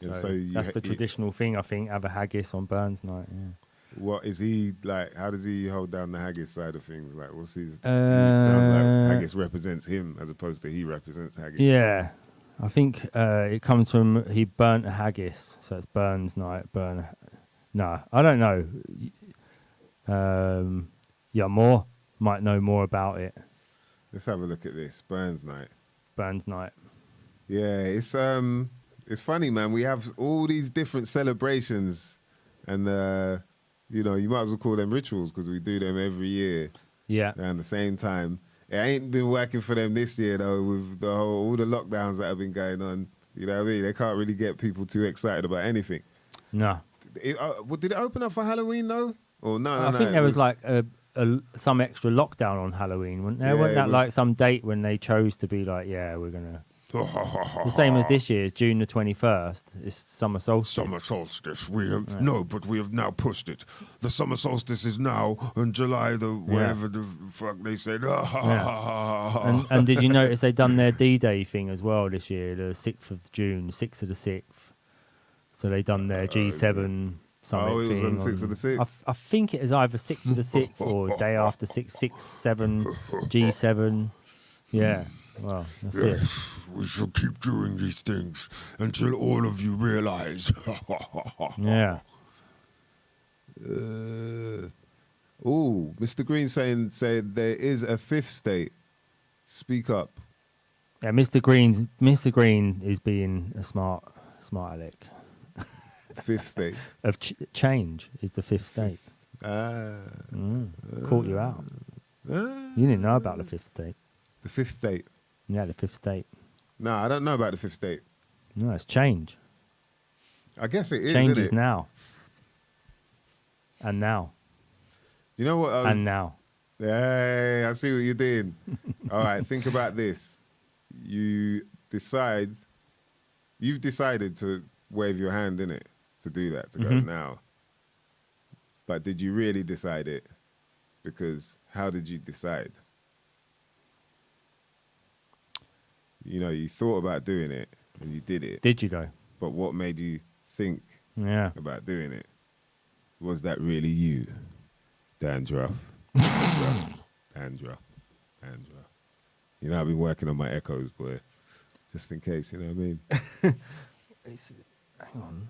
And So, so that's the traditional thing, I think. Have a haggis on Burns night. Yeah. What is he like? How does he hold down the haggis side of things? Like, what's his? Sounds like haggis represents him as opposed to he represents haggis. Yeah, I think it comes from he burnt a haggis, so it's Burns night. No, I don't know. More might know more about it. Let's have a look at this Burns night. Burns night. Yeah, it's funny, man. We have all these different celebrations, and you know, you might as well call them rituals because we do them every year. Yeah. At the same time, it ain't been working for them this year though, with all the lockdowns that have been going on. You know what I mean? They can't really get people too excited about anything. No. Did it open up for Halloween though? Or no? I think there was like some extra lockdown on Halloween, wasn't there? Yeah, Wasn't that was like some date when they chose to be like, yeah, we're gonna. The same as this year, June the 21st. It's summer solstice. Summer solstice. We have but we have now pushed it. The summer solstice is now on July the whatever the fuck they said. And did you notice they done their D-Day thing as well this year, the 6th of June, 6th of the 6th. So they done their G7 summit it was thing. on 6th of the 6th. I think it is either 6th of the 6th or day after 6, 7, G7. Yeah. Well, that's it. We shall keep doing these things until all of you realize. Yeah. Mr. Green said there is a fifth state. Speak up. Yeah, Mr. Green is being a smart aleck. Fifth state Of change is the fifth state. Caught you out. You didn't know about the fifth state. The fifth state. Yeah, the fifth state. No, I don't know about the fifth state. No, it's change. I guess it is. Change isn't is it? now. And now. You know what? And now. Hey, I see what you're doing. All right, think about this. You've decided to wave your hand in it to do that, to go now. But did you really decide it? Because how did you decide? You know, you thought about doing it and you did it. Did you though? But what made you think about doing it? Was that really you? Dandruff. Dandruff. You know, I've been working on my echoes, boy. Just in case, you know what I mean? Hang on.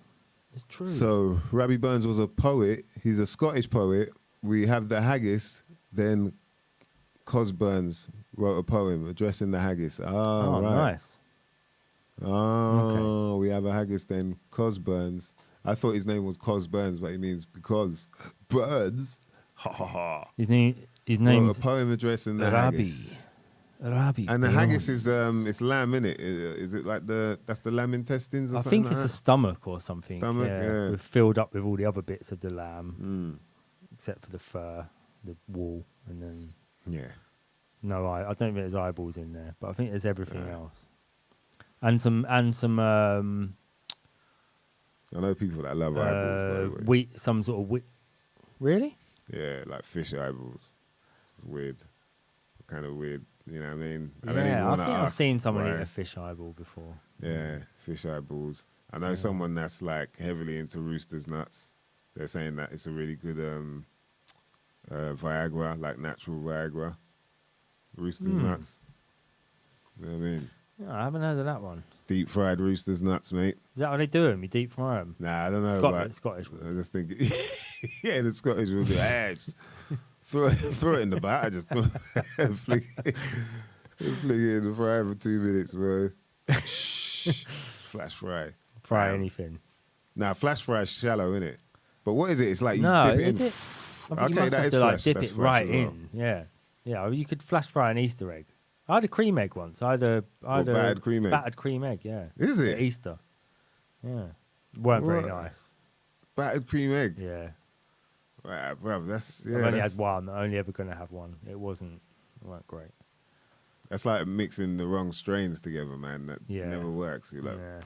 It's true. So, Rabbie Burns was a poet. He's a Scottish poet. We have the haggis. Then Cos Burns wrote a poem addressing the haggis. Oh, right. nice. Oh, we have a haggis then. Cos Burns. I thought his name was Cos Burns, but he means because Burns. Ha ha ha. His name Wrote a poem addressing the Rabbie. haggis. Rabbie. And the haggis is it's lamb, innit? Is it like that's the lamb intestines or I something think it's like the that? stomach or something. Stomach, yeah. We've filled up with all the other bits of the lamb, except for the fur, the wool, and then Yeah. no eye. I don't think there's eyeballs in there, but I think there's everything else. And some I know people that love eyeballs, by the way. wheat, some sort of wheat. Really? Yeah, like fish eyeballs. It's weird. Kind of weird, you know what I mean? I don't Yeah, even I wanna think I've ask seen someone why. eat a fish eyeball before. Yeah, fish eyeballs. I know someone that's like heavily into Roosters Nuts. They're saying that it's a really good Viagra, like natural Viagra. Roosters Nuts. You know what I mean? Oh, I haven't heard of that one. Deep fried Roosters nuts, mate. Is that how they do them? You deep fry them? Nah, I don't know. Scottish. I just think, yeah, the Scottish will do. Just throw it in the batter, just flick it in the fryer for 2 minutes, bro. Flash fry. Fry anything. Nah, flash fry is shallow, innit? But what is it? It's like you No, dip it is in. it? I think Okay, you must that have is to like flash. dip That's it flash right as well. in. Yeah. Yeah, well, you could flash fry an Easter egg. I had a cream egg once. I had a battered cream egg? Battered cream egg, yeah. Is it? At Easter. Yeah. Weren't very What? nice. Battered cream egg. Yeah. Right, bro, that's yeah. I've only that's, had one. I'm only ever going to have one. It weren't great. that's like mixing the wrong strains together, man. That Yeah. never works. You're like, Yeah.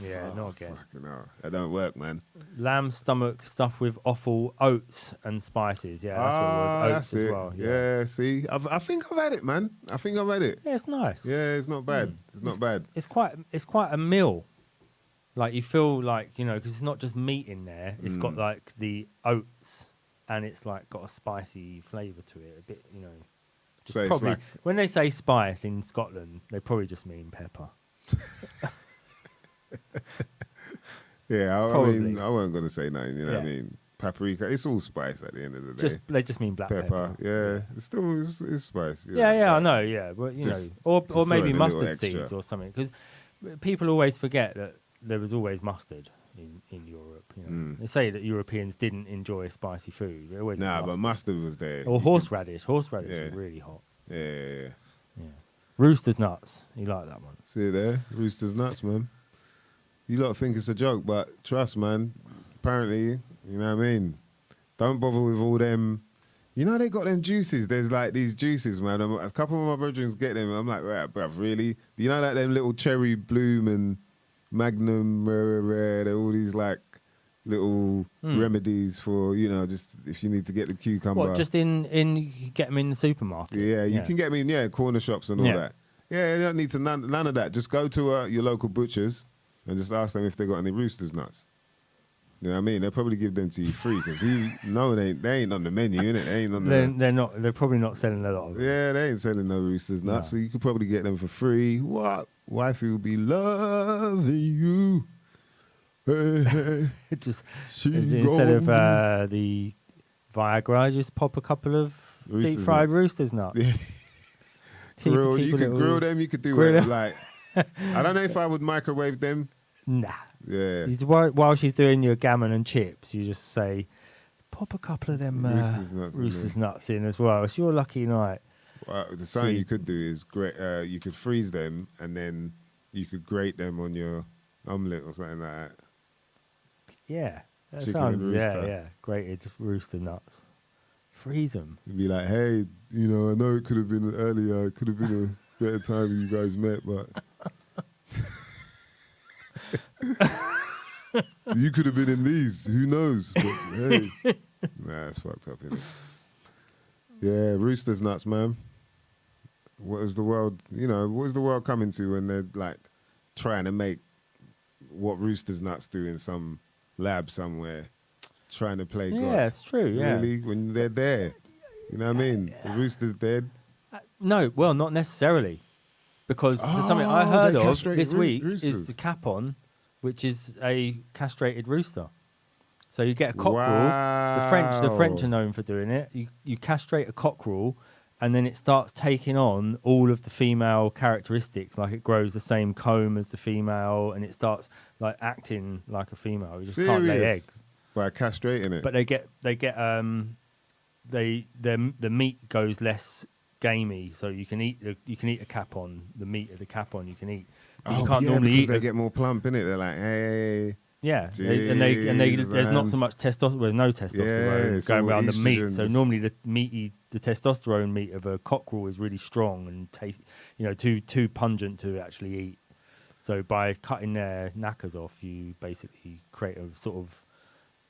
Yeah, oh, not again. fucking hell. That don't work, man. Lamb stomach stuffed with offal, oats and spices. Yeah, that's what it was. Oats that's as it. well. Yeah, see, I think I've had it, man. I think I've had it. Yeah, it's nice. Yeah, it's not bad. It's not bad. It's quite a meal. Like you feel like, because it's not just meat in there. It's got like the oats, and it's like got a spicy flavour to it. A bit, So it's probably like, when they say spice in Scotland, they probably just mean pepper. yeah, I Probably. mean, I wasn't gonna say nothing. You know what I Yeah. mean? Paprika, it's all spice at the end of the day. They just mean black pepper. Yeah, it's still it's spice. Yeah, I know. Yeah, but Just or throwing maybe a little mustard extra. seeds or something, because people always forget that there was always mustard in Europe. They say that Europeans didn't enjoy spicy food. They always Nah, had but mustard was there. or You horseradish. Horseradish Yeah. is really hot. could- yeah. Yeah. Roosters nuts. You like that one? See it there? Roosters nuts, man. You lot think it's a joke, but trust, man. Apparently, you know what I mean? Don't bother with all them. They got them juices. There's like these juices, man. A couple of my brethren get them. I'm like, right, bruv, really? Like them little cherry bloom and magnum, they're all these like little remedies for, just if you need to get the cucumber. What? Just in you get them in the supermarket. Yeah, you can get them in, corner shops and all Yeah. that. Yeah, you don't need to none of that. Just go to your local butchers and just ask them if they got any Roosters nuts. You know what I mean? They'll probably give them to you free because they ain't on the menu, innit? They ain't on the. They're not. They're probably not selling a lot of them. Yeah, they ain't selling no Roosters nuts, so you could probably get them for free. What? Wifey will be loving you. Hey, hey. Instead of the Viagra, just pop a couple of Roosters deep fried nuts. Roosters nuts. Yeah. Keep You a could little- grill them. You could do grill it. them. Like, I don't know if I would microwave them. Nah. Yeah. While she's doing your gammon and chips, you just say, pop a couple of them Roosters nuts in nuts in as well. It's your lucky night. Well, the something you could do is you could freeze them and then you could grate them on your omelette or something like that. Yeah. That Chicken sounds, and rooster. yeah. Grated rooster nuts. Freeze them. You'd be like, hey, I know it could have been earlier. It could have been a better time when you guys met, but you could have been in these. Who knows? But, hey, nah, it's fucked up, innit? Yeah, Roosters nuts, man. What is the world? What is the world coming to when they're like trying to make what Roosters nuts do in some lab somewhere, trying to play God? Yeah, it's true. Yeah. Really, when they're there, you know what I mean? The rooster's dead. No, well, not necessarily. Because there's something I Oh, heard they of castrate this week roosters. is the capon, which is a castrated rooster. So you get a cockerel. Wow. The French are known for doing it. You castrate a cockerel, and then it starts taking on all of the female characteristics. Like it grows the same comb as the female, and it starts like acting like a female. You just can't lay Serious? eggs. By castrating it. But the meat goes less gamey, so you can eat a capon. The meat of the capon you can eat. But you can't normally because eat. they get more plump, innit? They're like, hey. Yeah, Jeez, there's not man. so much testosterone. There's no testosterone it's going all around the meat. estrogen, So just- normally the testosterone meat of a cockerel is really strong and taste, too pungent to actually eat. So by cutting their knackers off, you basically create a sort of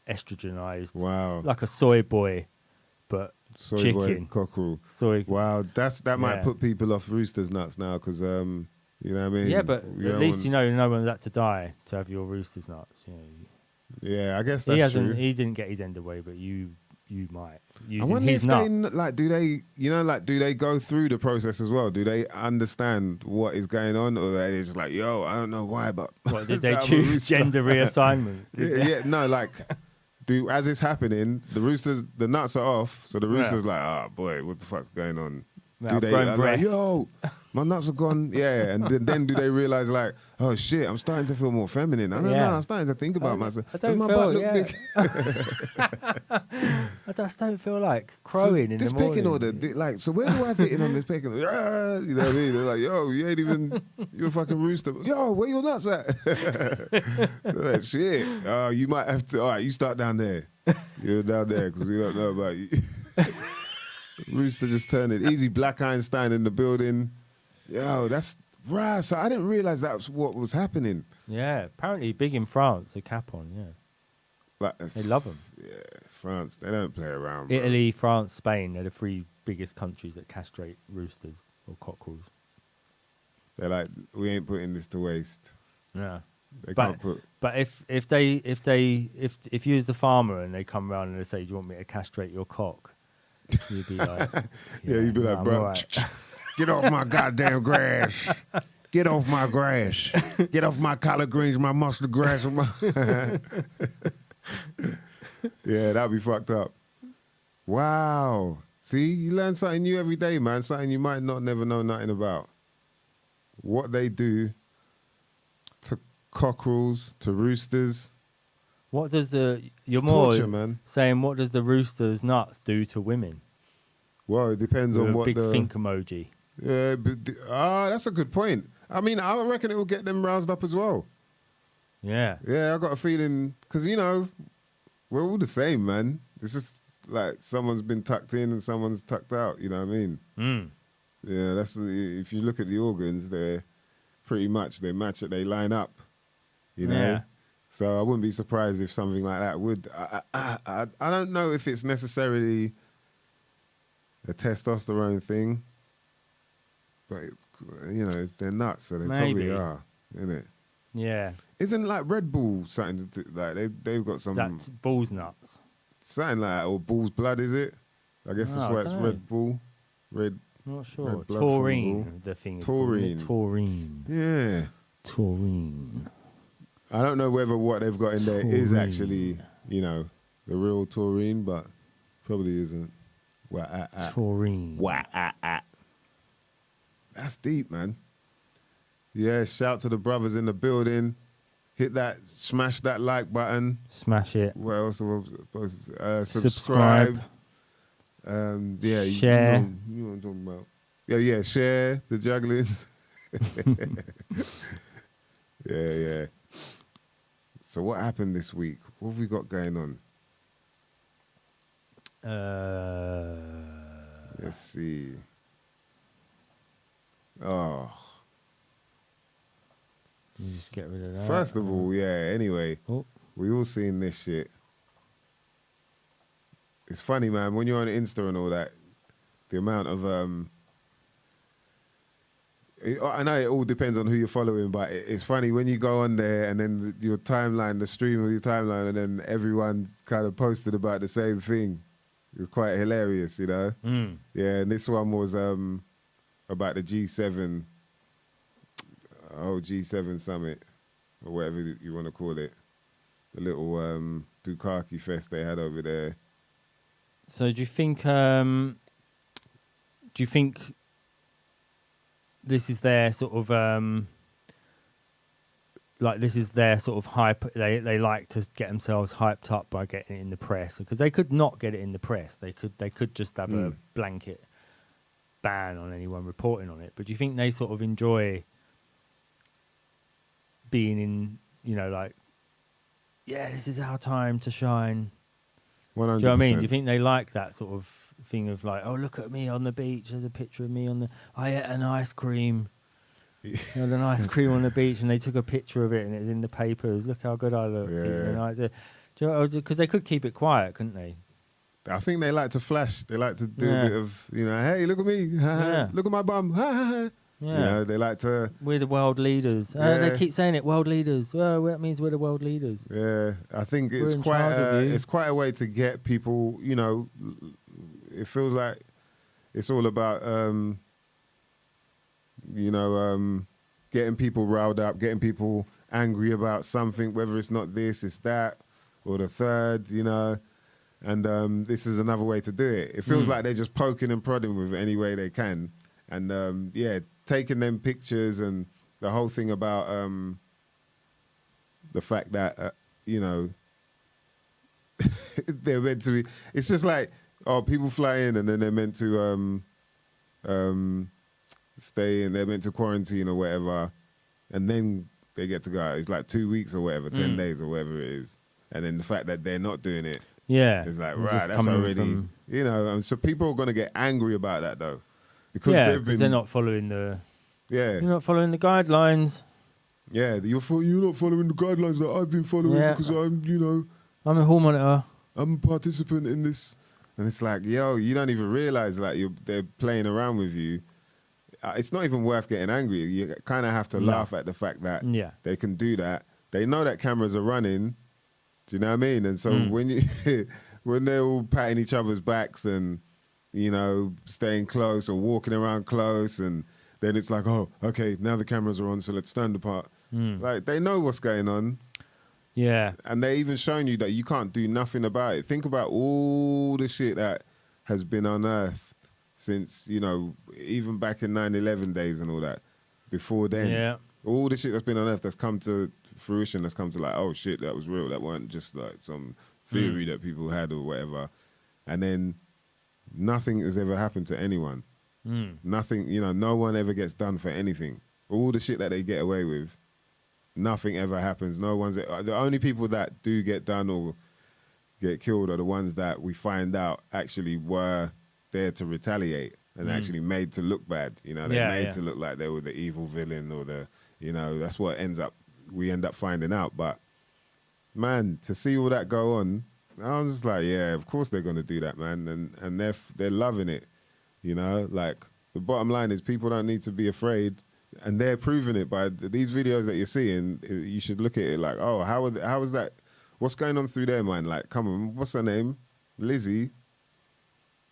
estrogenized, Wow. like a soy boy, but Soy chicken. boy cockerel. soy. Wow, that might Yeah. put people off Roosters nuts now because you know what I mean? Yeah, but We at don't least want- you know no one's had to die to have your Roosters nuts. Yeah, I guess He that's hasn't. true. He didn't get his end away, but you might. I using wonder his if they nuts. like, do they, you know, like, do they go through the process as well? Do they understand what is going on, or are they just like, yo, I don't know why, but What did they I'm a choose? rooster. Gender reassignment. Yeah, no, like, as it's happening, the nuts are off, so the rooster's like, oh boy, what the fuck's going on? I've grown like, breasts. yo, my nuts are gone, yeah, and then do they realize like, oh shit, I'm starting to feel more feminine? I don't know, I'm starting to think about myself. I Does don't my feel, butt look big? I just don't feel like crowing in this the morning. pecking order, like, so where do I fit in on this pecking order? Ah, you know what I mean? They're like, yo, you ain't even, you're a fucking rooster. Yo, where your nuts at? They're like, shit, you might have to, all right, you start down there. You're down there, because we don't know about you. Rooster just turned it. Easy Black Einstein in the building. Yo, that's right. So I didn't realize that was what was happening. Yeah, apparently big in France, the Capon, yeah. Like, They love them. yeah, France, they don't play around. Bro. Italy, France, Spain, they're the 3 biggest countries that castrate roosters or cockerels. They're like, we ain't putting this to waste. Yeah. They But- can't put. But if you was the farmer and they come around and they say, do you want me to castrate your cock? You'd be like, Yeah, you'd be no, like, I'm bro, all right." Get off my goddamn grass. Get off my grass. Get off my collard greens, my mustard grass. Yeah, that'd be fucked up. Wow. See, you learn something new every day, man. Something you might not never know nothing about. What they do to cockerels, to roosters. What does you're It's more torture, man. saying, what does the Roosters Nuts do to women? Well, it depends With on a what big the... think emoji. Yeah, but that's a good point. I mean, I reckon it will get them roused up as well. Yeah. Yeah, I got a feeling, because, you know, we're all the same, man. It's just like someone's been tucked in and someone's tucked out, you know what I mean? Mm. Yeah, if you look at the organs, they're pretty much, they line up, you know? Yeah. So I wouldn't be surprised if something like that would. I don't know if it's necessarily a testosterone thing, but, you know, they're nuts, so they Maybe. probably are, isn't it? Yeah. Isn't like Red Bull something like they've got some That's balls nuts. something like that, or Bull's blood, is it? I guess Oh, that's why I it's dunno. Red Bull. Red, Not sure. Red blood from Taurine, bull. the thing is Taurine. called, Taurine. yeah. Taurine. I don't know whether what they've got in there is Taurine. actually, you know, the real taurine, but probably isn't. Taurine. That's deep, man. Yeah, shout to the brothers in the building. Hit that, smash that like button. Smash it. What else am I supposed to Subscribe. Yeah, Share. You know what I'm talking about. Yeah, share the jugglers. Yeah. So what happened this week? What have we got going on? Let's see. Oh, You just get rid of that. first of all, yeah. Anyway, Oh. we all seen this shit. It's funny, man. When you're on Insta and all that, the amount of I know it all depends on who you're following, but it's funny when you go on there and then your timeline, the stream of your timeline, and then everyone kind of posted about the same thing. It's quite hilarious, you know. Mm. Yeah, and this one was about the G7, G7 summit, or whatever you want to call it. The little Bukkake fest they had over there. So do you think this is their sort of this is their sort of hype? They like to get themselves hyped up by getting it in the press, because they could not get it in the press. They could just have a blanket ban on anyone reporting on it. But do you think they sort of enjoy being in, you know, like, yeah, this is our time to shine? 100%. Do you know what I mean? Do you think they like that sort of thing of like, oh, look at me on the beach. There's a picture of me I ate an ice cream. I had an ice cream on the beach, and they took a picture of it, and it was in the papers. Look how good I looked. Yeah. Because they could keep it quiet, couldn't they? I think they like to flash. They like to do Yeah. a bit of, you know, hey, look at me. Yeah. Look at my bum. Yeah. You know, they like to, We're the world leaders. Yeah. They keep saying it, world leaders. Well, that means we're the world leaders. yeah. I think We're it's in charge of you. quite a way to get people, you know, it feels like it's all about, getting people riled up, getting people angry about something, whether it's not this, it's that, or the third, and this is another way to do it. It feels like they're just poking and prodding with it any way they can. And taking them pictures and the whole thing about the fact that, they're meant to be, it's just like, people fly in and then they're meant to stay and they're meant to quarantine or whatever, and then they get to go out. It's like 2 weeks or whatever, 10 days or whatever it is. And then the fact that they're not doing it, it's like, right, that's already, and so people are going to get angry about that though. Because they're not following the you're not following the guidelines. Yeah, you're not following the guidelines that I've been following because I'm a hall monitor. I'm a participant in this. And it's like, yo, you don't even realize like they're playing around with you. It's not even worth getting angry. You kind of have to laugh at the fact that they can do that. They know that cameras are running. Do you know what I mean? And so when they're all patting each other's backs and, staying close or walking around close, and then it's like, oh, okay, now the cameras are on, so let's stand apart. Like, they know what's going on. Yeah. And they're even showing you that you can't do nothing about it. Think about all the shit that has been unearthed since, even back in 9/11 days and all that. Before then, all the shit that's been unearthed that's come to fruition, that's come to like, oh shit, that was real. That weren't just like some theory that people had or whatever. And then nothing has ever happened to anyone. Nothing, no one ever gets done for anything. All the shit that they get away with, nothing ever happens. No one's, the only people that do get done or get killed are the ones that we find out actually were there to retaliate and actually made to look bad. They made to look like they were the evil villain or that's what we end up finding out. But man, to see all that go on, I was just like, yeah, of course they're going to do that, man. And they're loving it, like the bottom line is people don't need to be afraid. And they're proving it by these videos that you're seeing. You should look at it like, oh, how is that? What's going on through their mind? Like, come on, what's her name? Lizzie.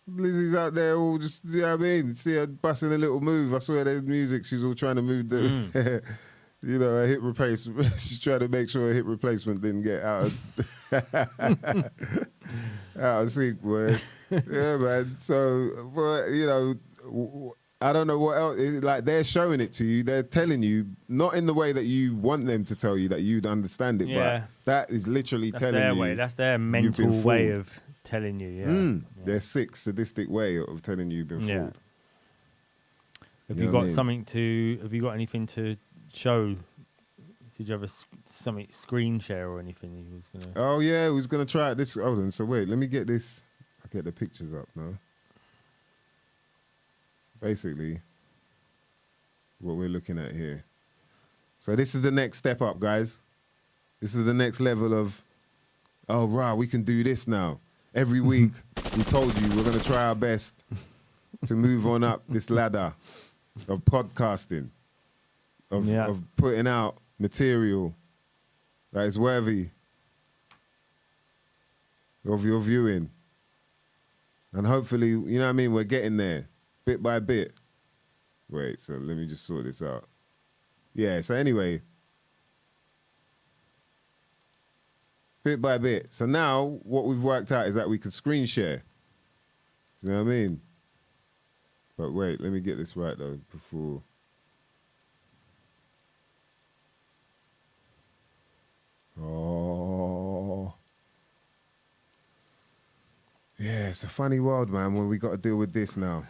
Lizzie's out there all just, you know what I mean? See her busting a little move. I swear there's music. She's all trying to move the, a hip replacement. She's trying to make sure a hip replacement didn't get out of sync, boy. Yeah, man. So, but, I don't know what else. Like, they're showing it to you. They're telling you, not in the way that you want them to tell you that you'd understand it, but that is literally telling their you. Way. That's their mental way of telling you, Their sick, sadistic way of telling you you've been fooled. Have you got something to, have you got anything to show? Did you have something screen share or anything he was going to? Oh, yeah, he was going to try it. Hold on, so wait, let me get this. I'll get the pictures up now. Basically, what we're looking at here. So this is the next step up, guys. This is the next level of, oh, right, we can do this now. Every week, we told you we're going to try our best to move on up this ladder of podcasting, of putting out material that is worthy of your viewing. And hopefully, you know what I mean, we're getting there. Bit by bit. Wait, so let me just sort this out. Yeah, so anyway. Bit by bit. So now, what we've worked out is that we could screen share. You know what I mean? But wait, let me get this right, though, before... Oh... Yeah, it's a funny world, man, when we got to deal with this now.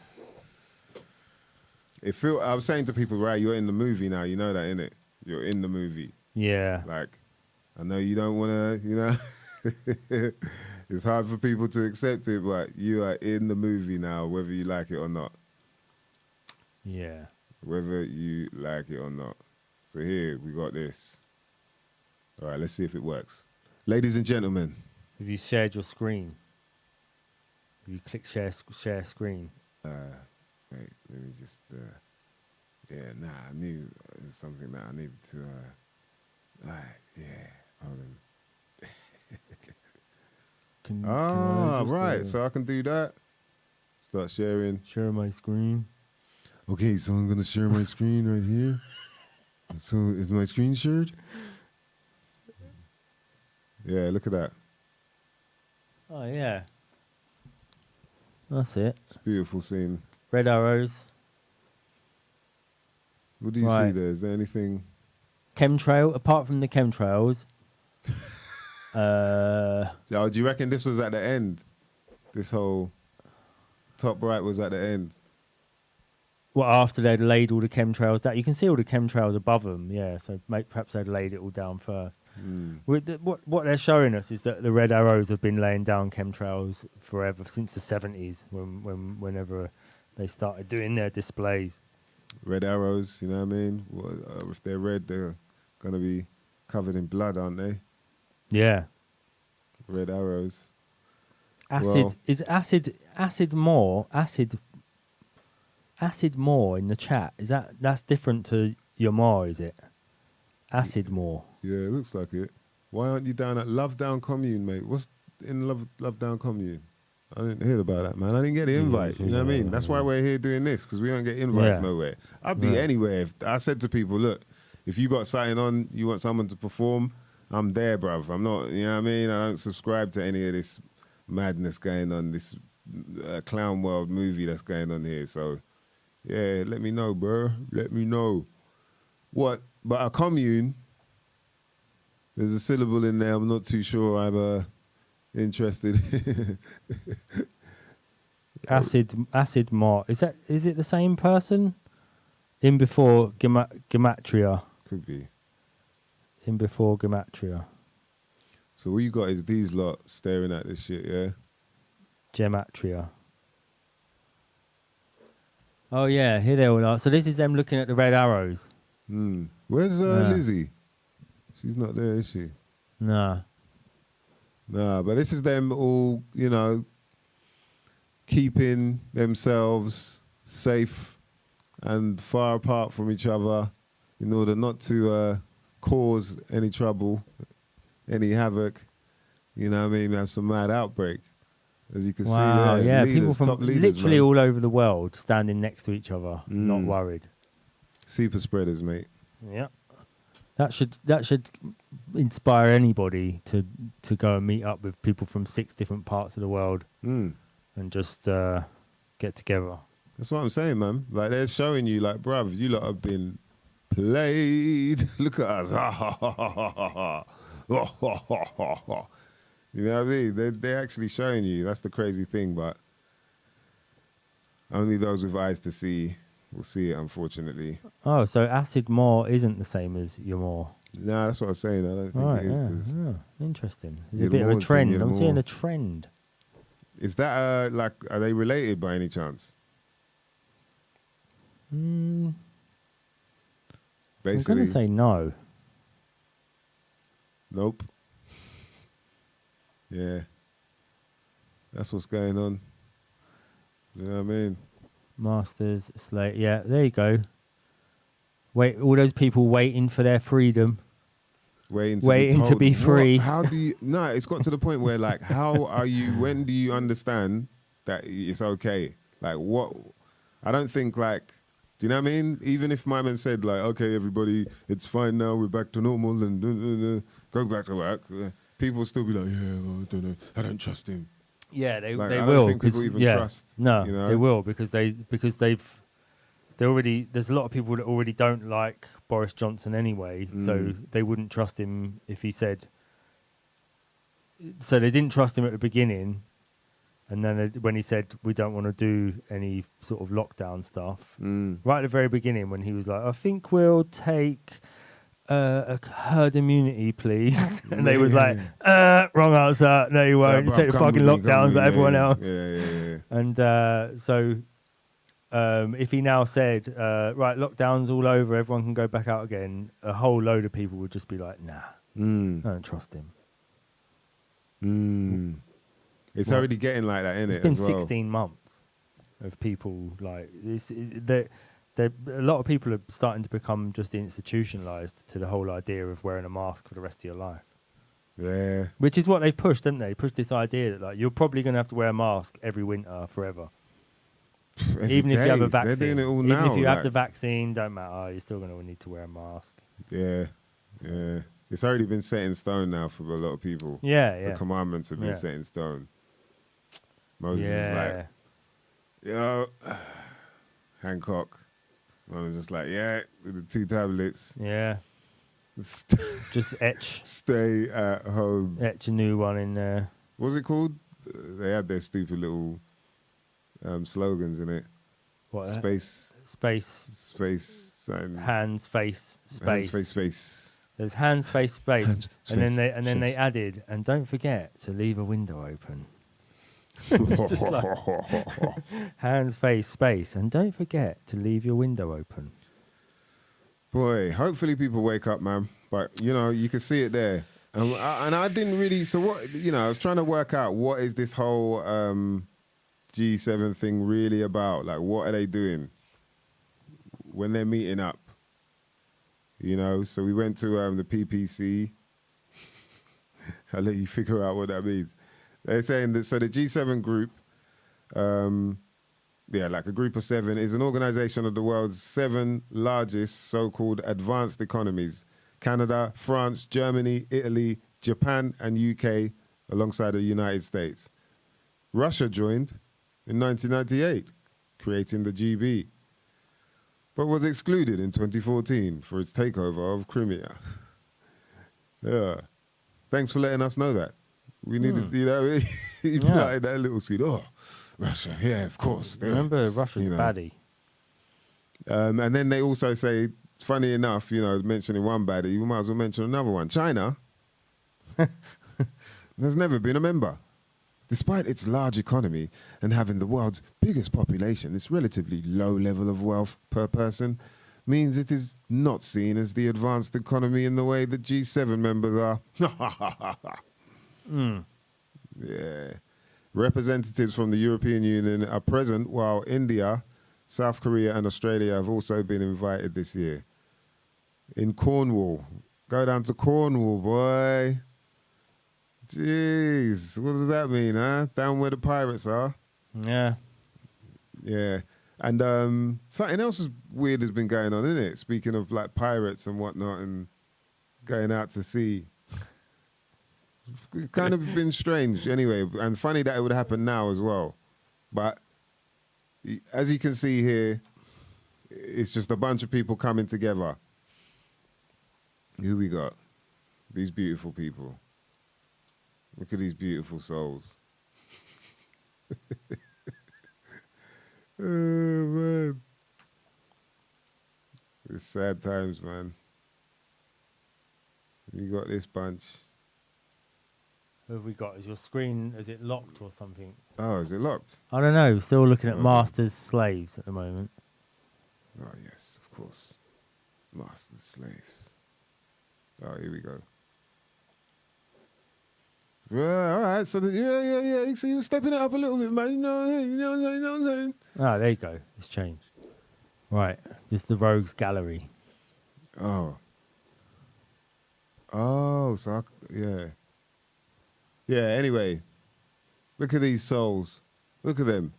I was saying to people, right, you're in the movie now, you know that, innit? You're in the movie. Yeah. Like, I know you don't want to, it's hard for people to accept it, but you are in the movie now, whether you like it or not. Yeah. Whether you like it or not. So here, we got this. All right, let's see if it works. Ladies and gentlemen. Have you shared your screen? Have you click share screen? Wait, let me just, I knew it was something that I needed to, hold on. Can I just, right, so I can do that. Start sharing. Share my screen. Okay, so I'm gonna share my screen right here. So is my screen shared? Yeah, look at that. Oh yeah. That's it. It's a beautiful scene. Red arrows. What do you see Right. there? Is there anything? Chemtrail. Apart from the chemtrails. Oh, do you reckon this was at the end? This whole top right was at the end. Well, after they'd laid all the chemtrails down, you can see all the chemtrails above them. Yeah, so perhaps they'd laid it all down first. What they're showing us is that the red arrows have been laying down chemtrails forever, since the 70s, whenever they started doing their displays. Red arrows, you know what I mean? Well, if they're red, they're gonna be covered in blood, aren't they? Yeah. Red arrows. Acid more in the chat. That's different to your more, is it? Acid more. Yeah, it looks like it. Why aren't you down at Love Down Commune, mate? What's in Love Down Commune? I didn't hear about that, man. I didn't get the invite. You know what I mean? That's why we're here doing this, because we don't get invites nowhere. I'd be anywhere. If I said to people, look, if you got something on, you want someone to perform, I'm there, bruv. I'm not, you know what I mean? I don't subscribe to any of this madness going on, this clown world movie that's going on here. So, yeah, let me know, bro. Let me know. What? But a commune, there's a syllable in there. I'm not too sure I'm interested. Acid more. Is it the same person? In before gematria. Could be. In before gematria. So all you got is these lot staring at this shit, yeah? Gematria. Oh yeah, here they all are. So this is them looking at the red arrows. Where's Lizzie? She's not there, is she? Nah. Nah, but this is them all, you know, keeping themselves safe and far apart from each other in order not to cause any trouble, any havoc. You know what I mean? Have some mad outbreak. As you can see there, yeah, leaders, people from top leaders, literally man. all over the world standing next to each other, not worried. Super spreaders, mate. Yeah. That should inspire anybody to go and meet up with people from 6 different parts of the world and just get together. That's what I'm saying, man. Like, they're showing you, like, bruv, you lot have been played. Look at us. You know what I mean? They're actually showing you. That's the crazy thing, but only those with eyes to see will see it, unfortunately. Oh, so acid more isn't the same as your more. Nah, that's what I'm saying. I don't think Right, it is. yeah, 'Cause interesting. There's your a bit of a more's been trend. your I'm seeing more. a trend. Is that, like, are they related by any chance? I'm Basically, going to say no. nope. Yeah. That's what's going on. You know what I mean? Masters, Slate. Yeah, there you go. Wait, all those people waiting for their freedom. Waiting to be be told. free. How do you... No, it's got to the point where, like, how are you... When do you understand that it's okay? Like, what... I don't think, like... Do you know what I mean? Even if my man said, like, okay, everybody, it's fine now, we're back to normal, and go back to work, people still be like, yeah, well, I don't know, I don't trust him. Yeah, they Like, they I will. don't think people even trust. No, you know? they will because they've already. There's a lot of people that already don't like Boris Johnson anyway, so they wouldn't trust him if he said. So they didn't trust him at the beginning, and then when he said we don't want to do any sort of lockdown stuff, right at the very beginning when he was like, I think we'll take a herd immunity, please. And they was like, wrong answer. No, you won't. You take the fucking lockdowns like everyone else. Yeah. And so if he now said, right, lockdown's all over, everyone can go back out again, a whole load of people would just be like, nah, I don't trust him. It's already getting like that, isn't it? It's been as well? 16 months of people like this. A lot of people are starting to become just institutionalized to the whole idea of wearing a mask for the rest of your life. Yeah. Which is what they pushed, didn't they? Pushed this idea that like you're probably going to have to wear a mask every winter forever. Every Even if you have a day. They're vaccine, doing it all even now. if you have like- the vaccine, don't matter. You're still going to need to wear a mask. Yeah, yeah. It's already been set in stone now for a lot of people. Yeah, The yeah, commandments have been Yeah. set in stone. Moses is yeah. like, yo, Hancock. I was just like, yeah, with the 2 tablets. Yeah. Just etch Stay at home. a new one in there. What's it called? They had their stupid little slogans in it. What? Space, Space, and hands, face, space. hands, face, space. There's hands, face, space, Hands, and then space, they space. added, and don't forget to leave a window open. Hands, face, space, and don't forget to leave your window open. Boy, hopefully people wake up, man. But, you know, you can see it there. And I didn't really, so what, you know, I was trying to work out what is this whole G7 thing really about? Like, what are they doing when they're meeting up? You know, so we went to the PPC. I'll let you figure out what that means. They're saying that, so the G7 group, like a group of 7, is an organization of the world's 7 largest so-called advanced economies. Canada, France, Germany, Italy, Japan, and UK, alongside the United States. Russia joined in 1998, creating the GB, but was excluded in 2014 for its takeover of Crimea. Yeah. Thanks for letting us know that. We needed, you know, you planted that little seed. Oh, Russia, yeah, of course. Yeah. Remember, Russia's You know. baddie. And then they also say, funny enough, you know, mentioning one baddie, you might as well mention another one. China has never been a member. Despite its large economy and having the world's biggest population, its relatively low level of wealth per person means it is not seen as the advanced economy in the way that G7 members are. Yeah. Representatives from the European Union are present, while India, South Korea, and Australia have also been invited this year. In Cornwall. Go down to Cornwall, boy. Jeez. What does that mean, huh? Down where the pirates are. Yeah. Yeah. And something else is weird has been going on, isn't it? Speaking of like pirates and whatnot and going out to sea. It's kind of been strange anyway, and funny that it would happen now as well. But as you can see here, it's just a bunch of people coming together. Who we got? These beautiful people. Look at these beautiful souls. Oh, man. It's sad times, man. You got this bunch. Who have we got? Is your screen, is it locked or something? Oh, is it locked? I don't know. Still looking at Oh. masters, slaves at the moment. Oh, yes, of course. Master slaves. Oh, here we go. Well, all right, so yeah. You see, you're stepping it up a little bit, man. You know what I'm saying? Ah, there you go. It's changed. Right. This is the Rogues Gallery. Oh. Oh, so yeah. Yeah, anyway. Look at these souls. Look at them.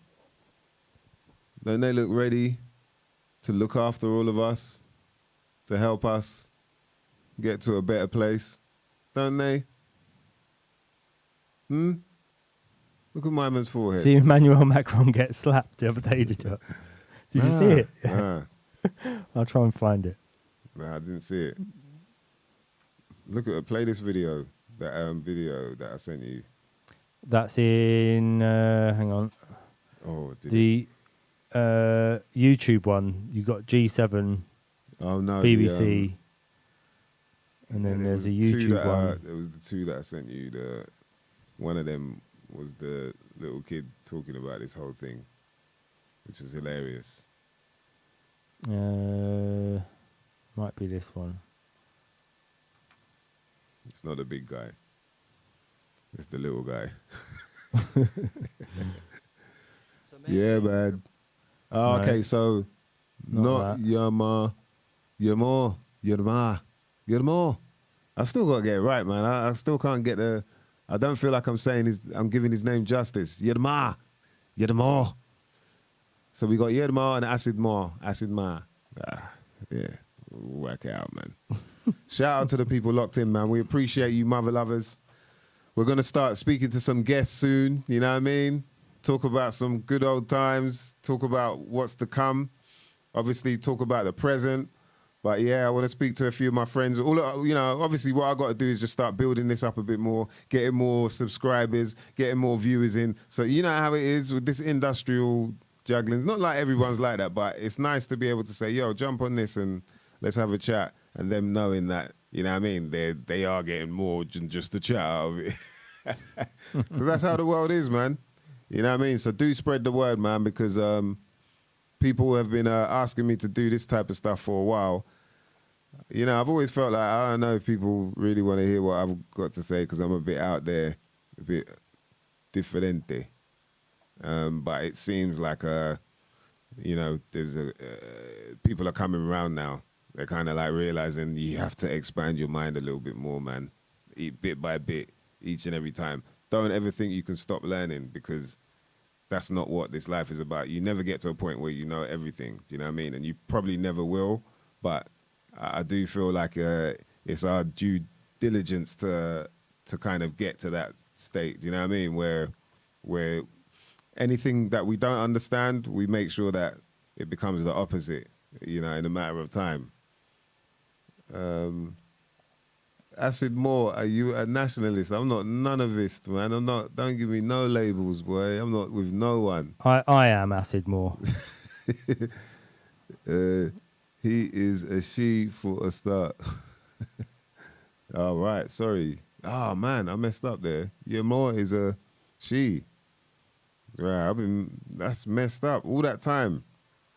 Don't they look ready to look after all of us? To help us get to a better place? Don't they? Look at my man's forehead. See Emmanuel Macron get slapped the other day, did you? Did you see it? Nah. I'll try and find it. Nah, I didn't see it. Look at play this video. That video that I sent you. That's in, hang on, Oh, did it? the YouTube one. You got G7, Oh no, BBC, and then it there's was a the two YouTube that, one. It was the 2 that I sent you. One of them was the little kid talking about this whole thing, which is hilarious. Might be this one. It's not the big guy. It's the little guy. Yeah, man. Oh, No. okay, so Not not Yerma, Yermo. I still got to get it right, man. I still can't get I don't feel like I'm giving his name justice. Yermo. So we got Yedma and Acid Ma. Yeah, we'll work it out, man. Shout out to the people locked in, man. We appreciate you, mother lovers. We're going to start speaking to some guests soon, you know what I mean? Talk about some good old times, talk about what's to come, obviously talk about the present. But yeah, I want to speak to a few of my friends. Obviously what I got to do is just start building this up a bit more, getting more subscribers, getting more viewers in. So you know how it is with this industrial juggling. It's not like everyone's like that, but it's nice to be able to say, yo, jump on this and let's have a chat. And them knowing that, you know what I mean, they are getting more than just a chat out of it. Because that's how the world is, man. You know what I mean? So do spread the word, man, because people have been asking me to do this type of stuff for a while. You know, I've always felt like, I don't know if people really want to hear what I've got to say because I'm a bit out there, a bit differente. But it seems like, there's people are coming around now. They're kind of like realizing you have to expand your mind a little bit more, man. Eat bit by bit, each and every time. Don't ever think you can stop learning because that's not what this life is about. You never get to a point where you know everything, do you know what I mean? And you probably never will, but I do feel like it's our due diligence to kind of get to that state, do you know what I mean? Where anything that we don't understand, we make sure that it becomes the opposite, you know, in a matter of time. Acid Moore, are you a nationalist? I'm not none of this, man. I'm not. Don't give me no labels, boy. I'm not with no one. I am Acid Moore. He is a she for a start. All right, sorry. Oh man, I messed up there. Moore is a she. Right, that's messed up all that time.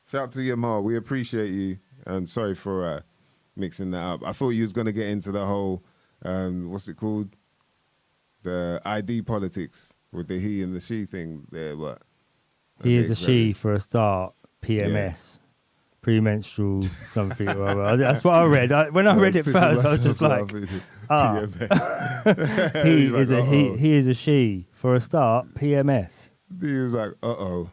Shout out to Moore. We appreciate you, and sorry for mixing that up. I thought you was gonna get into the whole, what's it called? The ID politics with the he and the she thing there, but He is a she for a start. PMS, premenstrual something. or other. That's what I read. When I read it first, I was just like, he is a she for a start. PMS. He was like, uh-oh.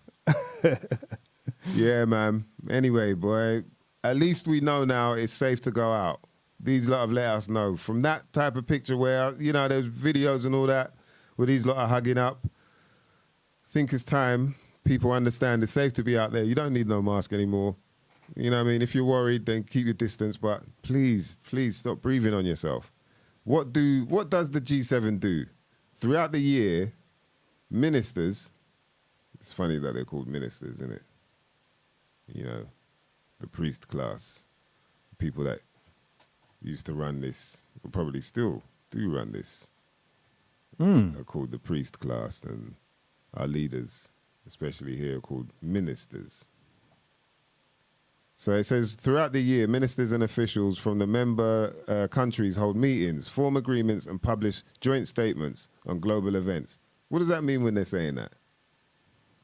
Yeah, man. Anyway, boy. At least we know now it's safe to go out. These lot have let us know. From that type of picture where, you know, there's videos and all that, where these lot are hugging up, I think it's time people understand it's safe to be out there. You don't need no mask anymore. You know what I mean? If you're worried, then keep your distance, but please stop breathing on yourself. What does the G7 do? Throughout the year, ministers, it's funny that they're called ministers, isn't it? You know, the priest class, people that used to run this, or probably still do run this, are called the priest class, and our leaders, especially here, are called ministers. So it says, throughout the year, ministers and officials from the member countries hold meetings, form agreements, and publish joint statements on global events. What does that mean when they're saying that?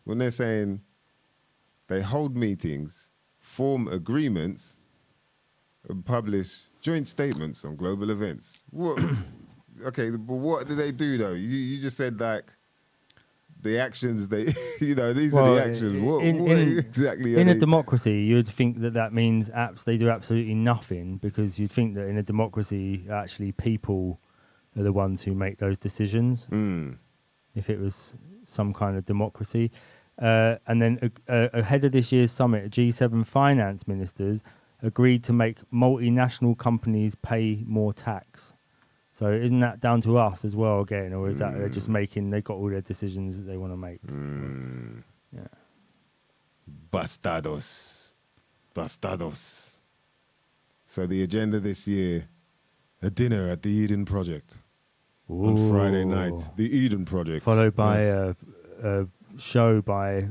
When they're saying they hold meetings, form agreements, and publish joint statements on global events. What? Okay, but what do they do though? You just said like the actions they, you know, these are the actions. What exactly? In a democracy, you'd think that means they do absolutely nothing, because you'd think that in a democracy, actually people are the ones who make those decisions. If it was some kind of democracy. And then ahead of this year's summit, G7 finance ministers agreed to make multinational companies pay more tax. So isn't that down to us as well again, or is that they're just they've got all their decisions that they want to make? Yeah. Bastardos. So the agenda this year, a dinner at the Eden Project. Ooh. On Friday night, the Eden Project. Followed by a show by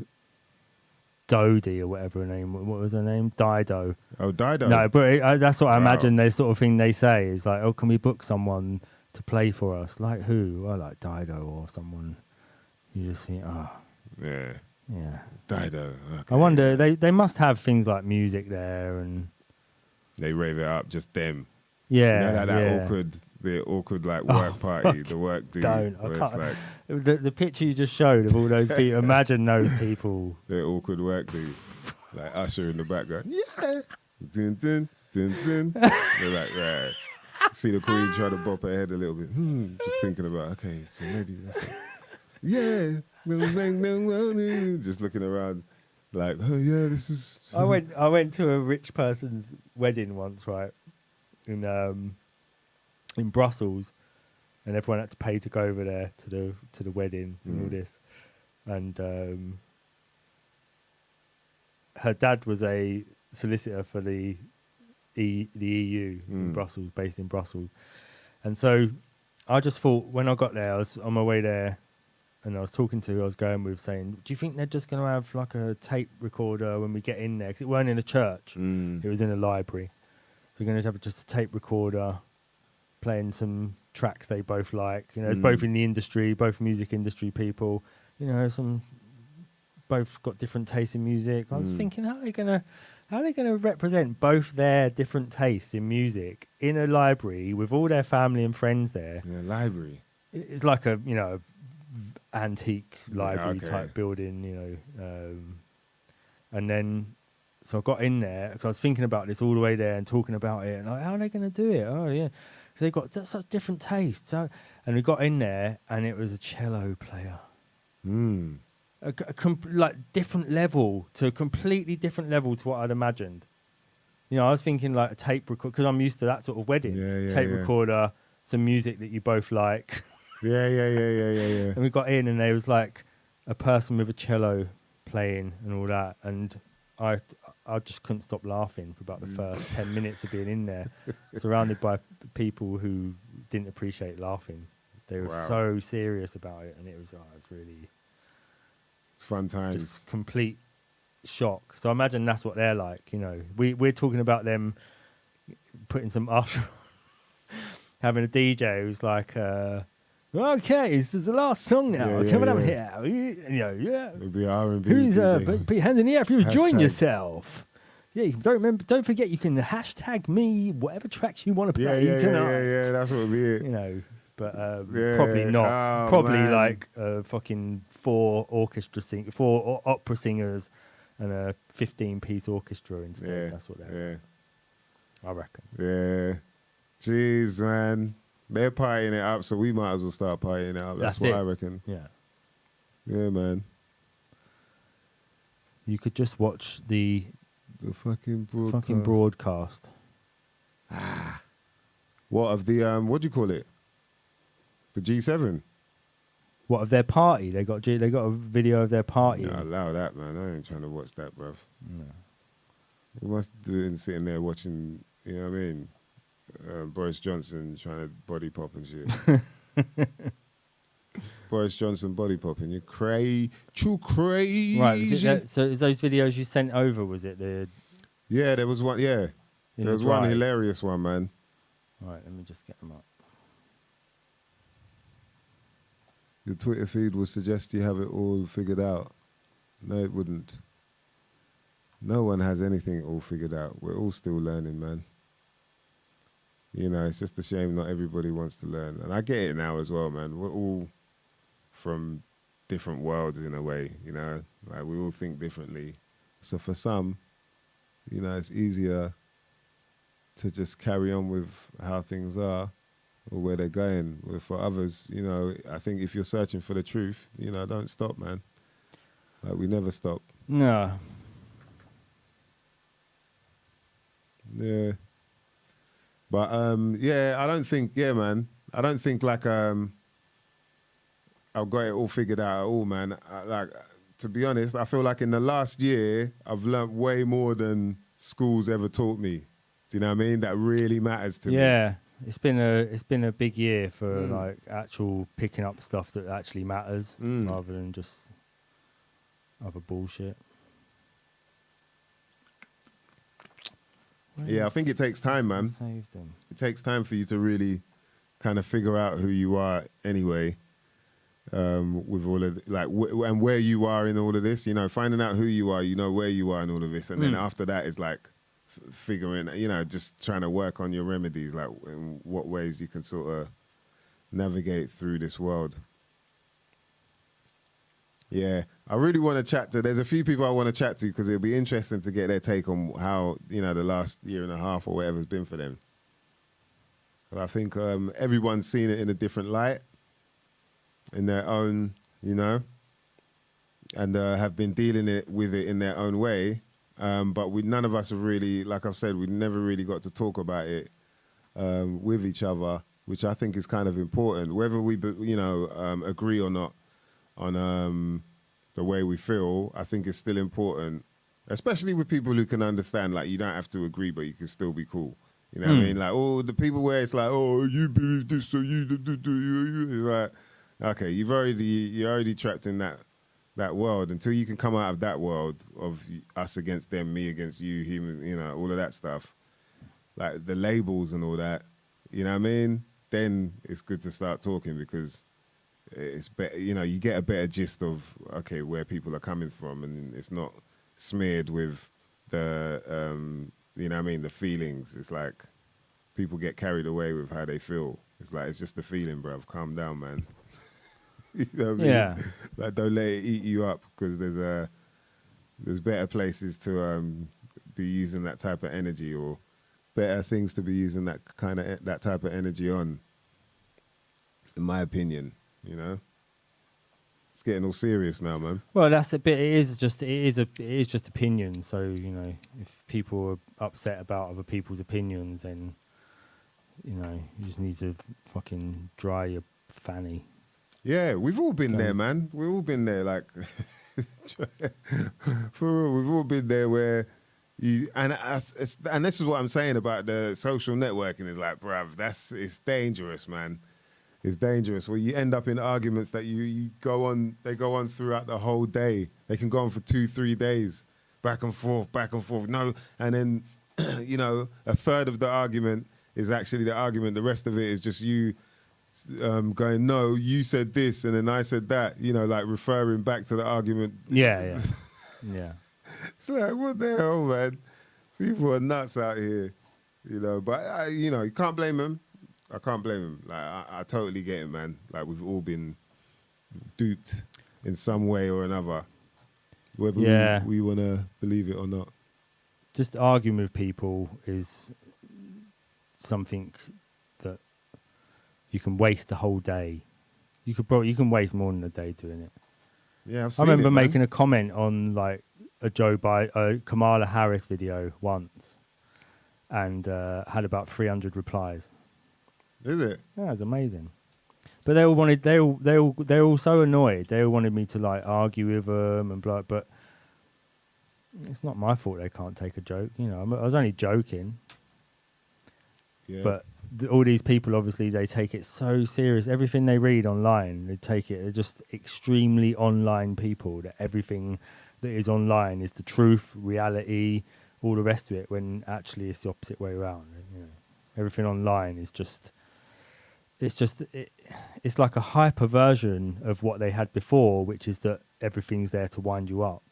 Dodie or whatever her name. What was her name? Dido. Oh, Dido. No, but that's what I imagine. The sort of thing they say is like, "Oh, can we book someone to play for us?" Like who? Oh, like Dido or someone. You just think, yeah. Dido. Okay. I wonder. They must have things like music there, and they rave it up. Just them. Yeah, you know, that awkward. the awkward like work party, the work do. Don't. I Where it's can't. like The picture you just showed of all those people. Imagine those people. the awkward work do. Like Usher in the background. Yeah. Dun, dun, dun, dun. They're like, right. See the Queen try to bop her head a little bit. Just thinking about, okay, so maybe that's it. Yeah. Just looking around like, oh yeah, this is. I went to a rich person's wedding once, right? In Brussels, and everyone had to pay to go over there to the wedding and all this. And her dad was a solicitor for the EU in Brussels, based in Brussels. And so I just thought when I got there, I was on my way there, and I was talking to who I was going with, saying, do you think they're just going to have like a tape recorder when we get in there? Because it weren't in a church. It was in a library. So we're going to have just a tape recorder playing some tracks they both like. You know, it's both in the industry, both music industry people. You know, both got different tastes in music. I was thinking, how are they gonna represent both their different tastes in music in a library with all their family and friends there? Yeah, library. It's like a antique library okay. type building, and then so I got in there because I was thinking about this all the way there and talking about it, and like, how are they going to do it? Oh yeah, because they've got such different tastes. And we got in there, and it was a cello player. Like different level to a completely different level to what I'd imagined. You know, I was thinking like a tape record because I'm used to that sort of wedding. Tape recorder, some music that you both like. Yeah. And we got in, and there was like a person with a cello playing and all that, and I just couldn't stop laughing for about the first 10 minutes of being in there, surrounded by people who didn't appreciate laughing. They were so serious about it, and it was really. It's fun times. Just complete shock. So I imagine that's what they're like. You know, we're talking about them putting some Usher, having a DJ who's like, okay, this is the last song now. Coming up here, It'll be R&B. Who's DJ. put your hands in the air if you're enjoying Hashtag. yourself. Yeah, don't forget you can hashtag me whatever tracks you want to play tonight. Yeah. That's what it'll be. It. You know, but probably not. Oh, Probably man. like fucking four opera singers and a 15-piece orchestra instead. Yeah, That's what they're. I reckon. Yeah. Jeez, man. They're partying it up, so we might as well start partying it up. That's what I reckon. Yeah. Yeah, man. You could just watch the fucking broadcast. broadcast. What of the what do you call it? The G7. What of their party? They got a video of their party. No, allow that, man. I ain't trying to watch that, bruv. No. We must do it sitting there watching, you know what I mean? Boris Johnson trying to body pop and shit. Boris Johnson body popping. You're too crazy. Right. So is those videos you sent over, was it the... Yeah, there was one. Yeah. There was one hilarious one, man. All right, let me just get them up. Your Twitter feed will suggest you have it all figured out. No, it wouldn't. No one has anything all figured out. We're all still learning, man. You know, it's just a shame not everybody wants to learn. And I get it now as well, man. We're all from different worlds in a way, you know. Like, we all think differently. So for some, you know, it's easier to just carry on with how things are or where they're going. Where for others, you know, I think if you're searching for the truth, you know, don't stop, man. Like, we never stop. No. Yeah. But, yeah, I don't think, man. I don't think, like, I've got it all figured out at all, man. Like, to be honest, I feel like in the last year, I've learnt way more than school's ever taught me. Do you know what I mean? That really matters to me. Yeah. It's been a big year for like actual picking up stuff that actually matters rather than just other bullshit. Yeah, I think it takes time, man. Saved them. It takes time for you to really kind of figure out who you are anyway, with all of, like, and where you are in all of this, you know, finding out who you are, you know, where you are in all of this. And then after that is like figuring, just trying to work on your remedies, like in what ways you can sort of navigate through this world. Yeah, I really want to chat to. There's a few people I want to chat to because it'll be interesting to get their take on how the last year and a half or whatever has been for them. But I think everyone's seen it in a different light, in their own, and have been dealing with it in their own way. But none of us have really, like I've said, we never really got to talk about it with each other, which I think is kind of important. Whether we, agree or not on the way we feel, I think it's still important, especially with people who can understand, like, you don't have to agree, but you can still be cool. You know what I mean? Like, the people where it's like, you believe this, so you do. It's like, okay, you're already trapped in that world. Until you can come out of that world of us against them, me against you, him, all of that stuff, like the labels and all that, you know what I mean? Then it's good to start talking because it's better, you get a better gist of, okay, where people are coming from, and it's not smeared with the, the feelings. It's like people get carried away with how they feel. It's like, it's just the feeling, bruv. Calm down, man. You know what I mean? Yeah. Like, don't let it eat you up because there's better places to be using that type of energy, or better things to be using that type of energy on, in my opinion. It's getting all serious now, man. Well, that's a bit. It is just opinion. So if people are upset about other people's opinions, then you just need to fucking dry your fanny. Yeah, we've all been there, man. We've all been there, like for real. We've all been there where and this is what I'm saying about the social networking. Is like, bruv, it's dangerous, man. It's dangerous where you end up in arguments that they go on throughout the whole day. They can go on for 2-3 days, back and forth. No, and then a third of the argument is actually the argument. The rest of it is just you going, no, you said this, and then I said that. Like referring back to the argument. Yeah. It's like, what the hell, man? People are nuts out here, But you can't blame them. I can't blame him. Like, I totally get it, man. Like, we've all been duped in some way or another, whether we want to believe it or not. Just arguing with people is something that you can waste a whole day. You can waste more than a day doing it. Yeah, I remember making a comment on like a Kamala Harris video once, and had about 300 replies. Is it? Yeah, it's amazing. But they all so annoyed. They all wanted me to like argue with them and blah. But it's not my fault they can't take a joke. I was only joking. Yeah. But all these people, obviously, they take it so serious. Everything they read online, they take it. They're just extremely online people. That everything that is online is the truth, reality, all the rest of it. When actually it's the opposite way around. Everything online is just. It's like a hyper version of what they had before, which is that everything's there to wind you up,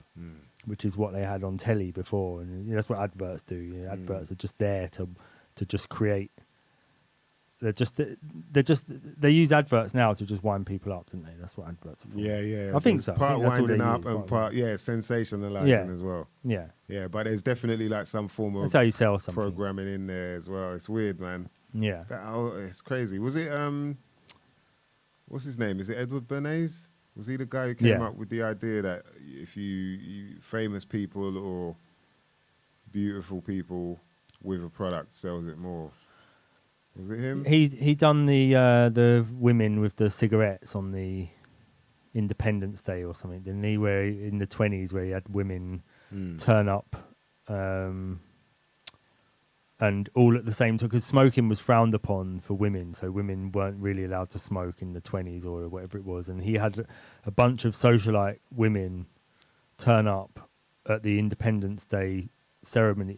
which is what they had on telly before, and that's what adverts do. Adverts are just there to just create. They use adverts now to just wind people up, don't they? That's what adverts are for. Yeah. I think so. Part winding up and part sensationalizing as well. Yeah. But there's definitely like some form of that's how you sell something. Programming in there as well. It's weird, man. Yeah. It's crazy. Was it what's his name? Is it Edward Bernays? Was he the guy who came up with the idea that if you famous people or beautiful people with a product sells it more? Was it him? He done the women with the cigarettes on the Independence Day or something, didn't he? Where in the 1920s, where he had women turn up, and all at the same time, because smoking was frowned upon for women, so women weren't really allowed to smoke in the 1920s or whatever it was. And he had a bunch of socialite women turn up at the Independence Day ceremony,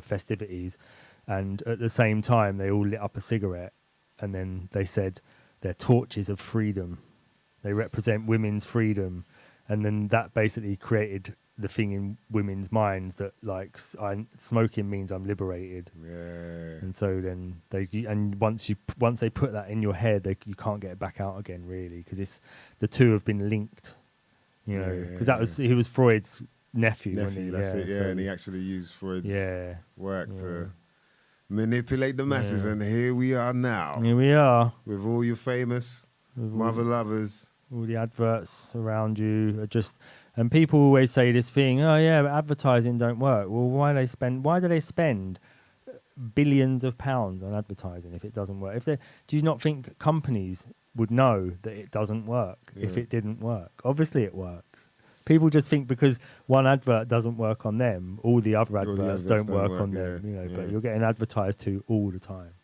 festivities. And at the same time, they all lit up a cigarette, and then they said they're torches of freedom. They represent women's freedom, and then that basically created the thing in women's minds that like smoking means I'm liberated. Yeah. And so then once they put that in your head, you can't get it back out again, really, because the two have been linked, you know. Because he was Freud's nephew, wasn't he? That's it. Yeah, so and he actually used Freud's work to manipulate the masses, and here we are now. Here we are with all your famous mother lovers. All the adverts around you are just. And people always say this thing, oh yeah, but advertising don't work. Well, why do they spend billions of pounds on advertising if it doesn't work? Do you not think companies would know that it doesn't work if it didn't work? Obviously it works. People just think because one advert doesn't work on them, all the other adverts don't work on them. You know, but you're getting advertised to all the time.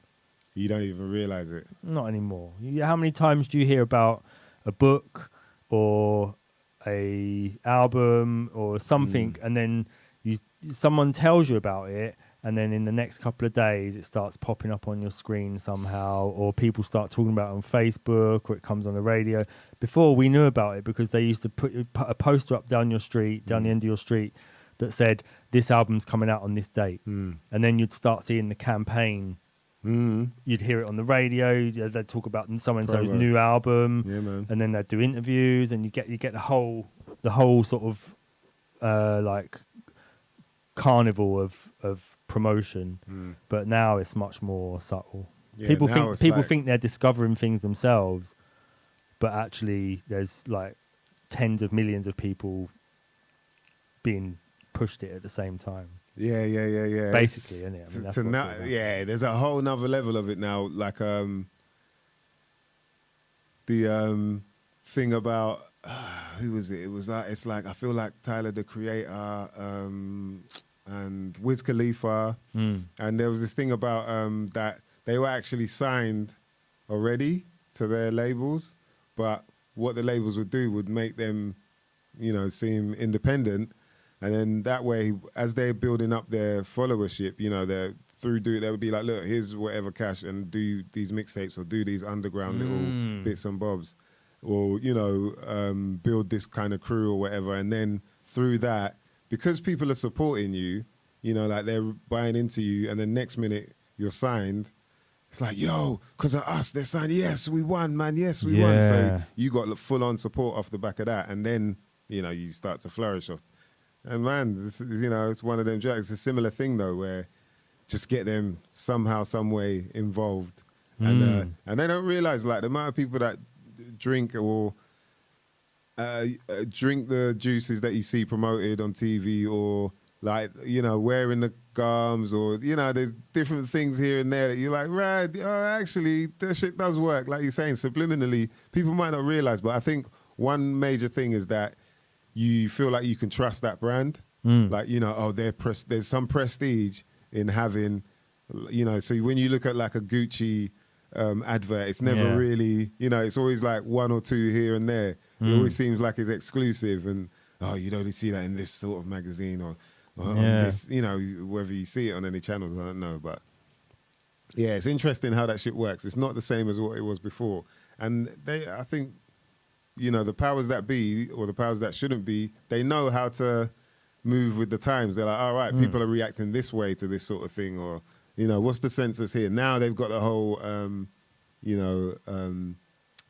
You don't even realize it. Not anymore. How many times do you hear about a book or a album or something, and then someone tells you about it, and then in the next couple of days it starts popping up on your screen somehow, or people start talking about it on Facebook, or it comes on the radio. Before, we knew about it because they used to put a poster up down your street, down the end of your street, that said this album's coming out on this date, and then you'd start seeing the campaign. You'd hear it on the radio. They'd talk about so-and-so's new album, and then they'd do interviews, and you get the whole sort of like carnival of promotion. But now it's much more subtle. People think they're discovering things themselves, but actually there's like tens of millions of people being pushed it at the same time. Yeah. Basically, isn't it? I mean, that's there's a whole nother level of it now. Like the thing about who was it? It was it's like I feel like Tyler the Creator and Wiz Khalifa, and there was this thing about that they were actually signed already to their labels, but what the labels would do would make them, seem independent. And then that way, as they're building up their followership, they would be like, look, here's whatever cash, and do these mixtapes or do these underground little bits and bobs, or, build this kind of crew or whatever. And then through that, because people are supporting you, like they're buying into you, and then next minute you're signed, it's like, yo, because of us, they're signed. Yes, we won, man. Yes, we won. So you got full on support off the back of that. And then, you start to flourish off. And man, this is, it's one of them jokes. It's a similar thing though, where just get them somehow, some way involved, and they don't realize like the amount of people that drink or drink the juices that you see promoted on TV, or like wearing the gums, or there's different things here and there that you're like, right, actually that shit does work. Like you're saying, subliminally, people might not realize, but I think one major thing is that you feel like you can trust that brand. Like, there's some prestige in having, so when you look at like a Gucci advert, it's never really, it's always like one or two here and there. It always seems like it's exclusive, and, you'd only see that in this sort of magazine or on this, whether you see it on any channels, I don't know. But yeah, it's interesting how that shit works. It's not the same as what it was before. And I think, the powers that be, or the powers that shouldn't be, they know how to move with the times. They're like, all right, people are reacting this way to this sort of thing, or, what's the census here? Now they've got the whole,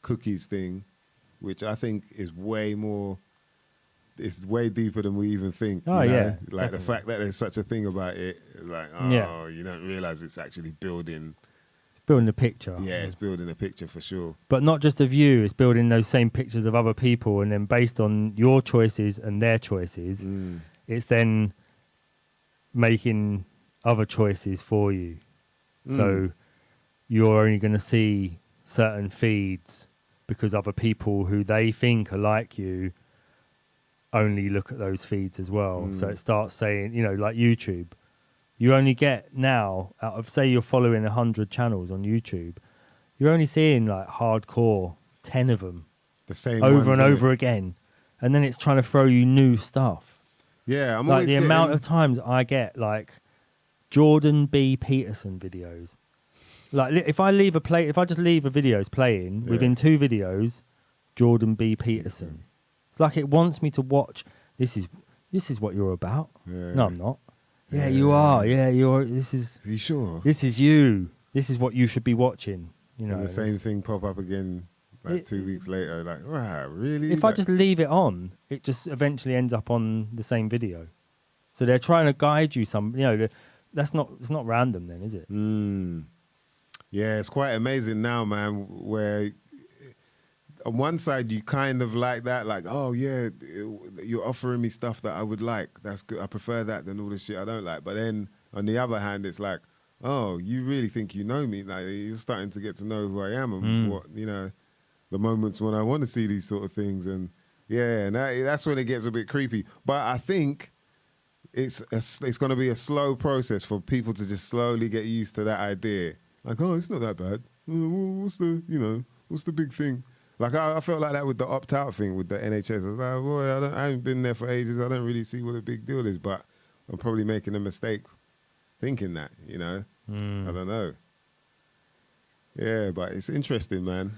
cookies thing, which I think is way more, it's way deeper than we even think. Oh, yeah. Like definitely. The fact that there's such a thing about it, like, you don't realize it's actually building. Building a picture. Yeah, it's building a picture for sure. But not just of you, it's building those same pictures of other people, and then based on your choices and their choices, it's then making other choices for you. So you're only going to see certain feeds because other people who they think are like you only look at those feeds as well. So it starts saying, like YouTube. You only get now, out of, say you're following 100 channels on YouTube, you're only seeing like hardcore 10 of them. The same over and over again. And then it's trying to throw you new stuff. Yeah, I'm like always the amount of times I get like Jordan B. Peterson videos. Like if I just leave a videos playing, within 2 videos, Jordan B. Peterson. It's like it wants me to watch. This is this is what you're about. Yeah. No, I'm not. Yeah, you are. Yeah, you're. This is. Are you sure? This is you. This is what you should be watching. You know, And the same this- thing pop up again like It- 2 weeks later. Like, wow, really? If I Like, just leave it on, it just eventually ends up on the same video. So they're trying to guide you. It's not random then, is it? Yeah, it's quite amazing now, man, where on one side you kind of like that, like, oh yeah, you're offering me stuff that I would like. That's good. I prefer that than all the shit I don't like. But then on the other hand, it's like, oh, you really think you know me? Like, you're starting to get to know who I am and what, you know, the moments when I want to see these sort of things. And yeah, and that's when it gets a bit creepy. But I think it's going to be a slow process for people to just slowly get used to that idea. Like, oh, it's not that bad. What's the big thing? Like, I felt like that with the opt-out thing with the NHS. I was like, boy, I haven't been there for ages. I don't really see what the big deal is, but I'm probably making a mistake thinking that, you know? I don't know. Yeah, but it's interesting, man.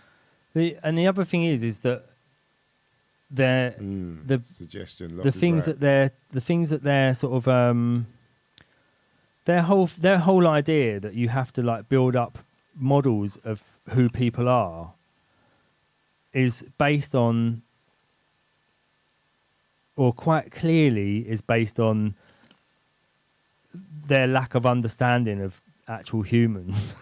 The other thing is that they're Suggestion. the things that they're sort of their whole idea that you have to like build up models of who people are is based on, or quite clearly is based on, their lack of understanding of actual humans.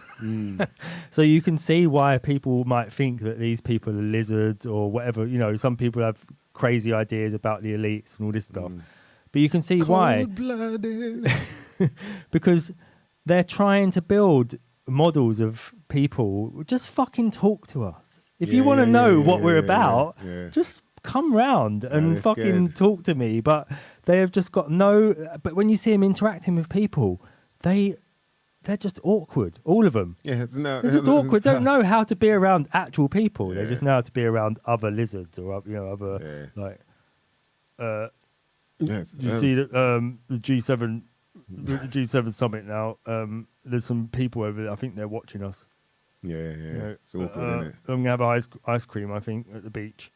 So you can see why people might think that these people are lizards or whatever. You know, some people have crazy ideas about the elites and all this stuff. But you can see why. Cold-blooded. Because they're trying to build models of people. Just fucking talk to us. If you want to know what we're about, just come round and they're fucking scared. talk to me. But they have just got no... But when you see them interacting with people, they're just awkward. All of them. Yeah, They're just awkward. Don't know how to be around actual people. They just know how to be around other lizards or other like. Yes. You see the G7, the G7 summit now. There's some people over there. I think they're watching us. Yeah. You know, It's awkward, isn't it? I'm gonna have ice cream. I think at the beach.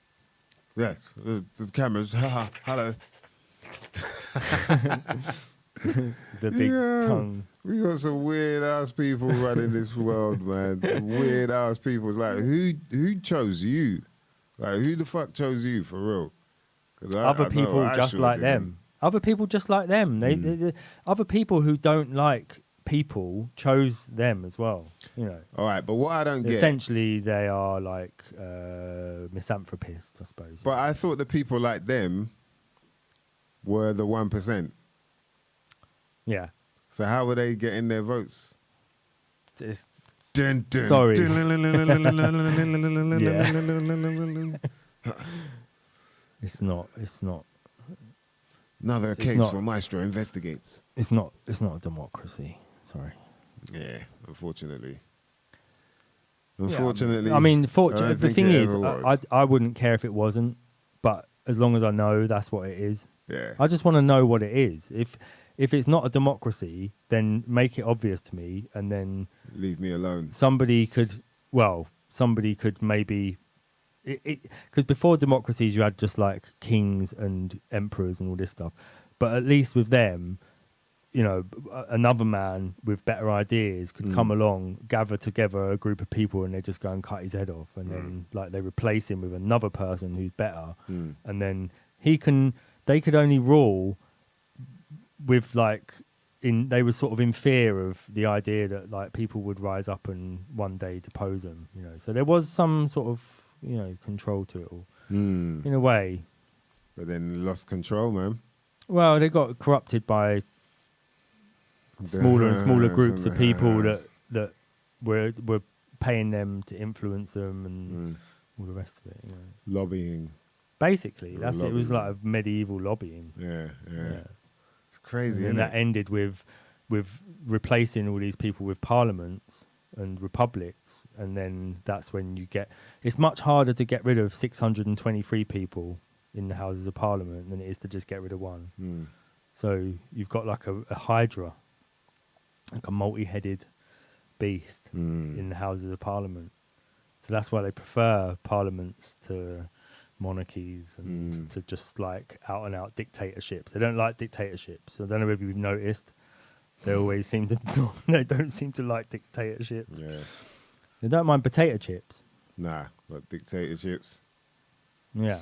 Yes. The cameras. Hello. The big tongue. We got some weird ass people running this world, man. Weird ass people. It's like, who chose you? Like, who the fuck chose you for real? Other people just like them. Other people just like them. They other people who don't like people chose them as well. You know. All right, but what I don't get. Essentially, they are like misanthropists, I suppose. But I thought the people like them were the 1%. Yeah. So how were they getting their votes? It's, Dun, dun, Sorry. dun. it's not. Another case for Maestro investigates. It's not a democracy. Sorry. Yeah, unfortunately. Yeah, I mean, the thing is, was. I wouldn't care if it wasn't, but as long as I know that's what it is. Yeah. I just want to know what it is. If it's not a democracy, then make it obvious to me, and then Leave me alone. somebody could maybe, because before democracies you had just like kings and emperors and all this stuff, but at least with them, you know, another man with better ideas could come along, gather together a group of people, and they just go and cut his head off, and then like they replace him with another person who's better, and then they could only rule with like they were sort of in fear of the idea that like people would rise up and one day depose them, you know. So there was some sort of, you know, control to it all in a way. But then lost control, man. Well, they got corrupted by smaller and smaller groups of people that were paying them to influence them and all the rest of it. You know. Lobbying. Basically, that's it. It was Lobbying. like a medieval lobbying. Yeah. It's crazy, And isn't that it? ended with replacing all these people with parliaments and republics, and then that's when you get. It's much harder to get rid of 623 people in the Houses of Parliament than it is to just get rid of one. So you've got like a hydra, like a multi-headed beast in the Houses of Parliament. So that's why they prefer parliaments to monarchies and to just like out and out dictatorships. They don't like dictatorships. I don't know if you've noticed. They always seem to. They don't seem to like dictatorships. Yeah. They don't mind potato chips. Nah, but dictatorships. Yeah.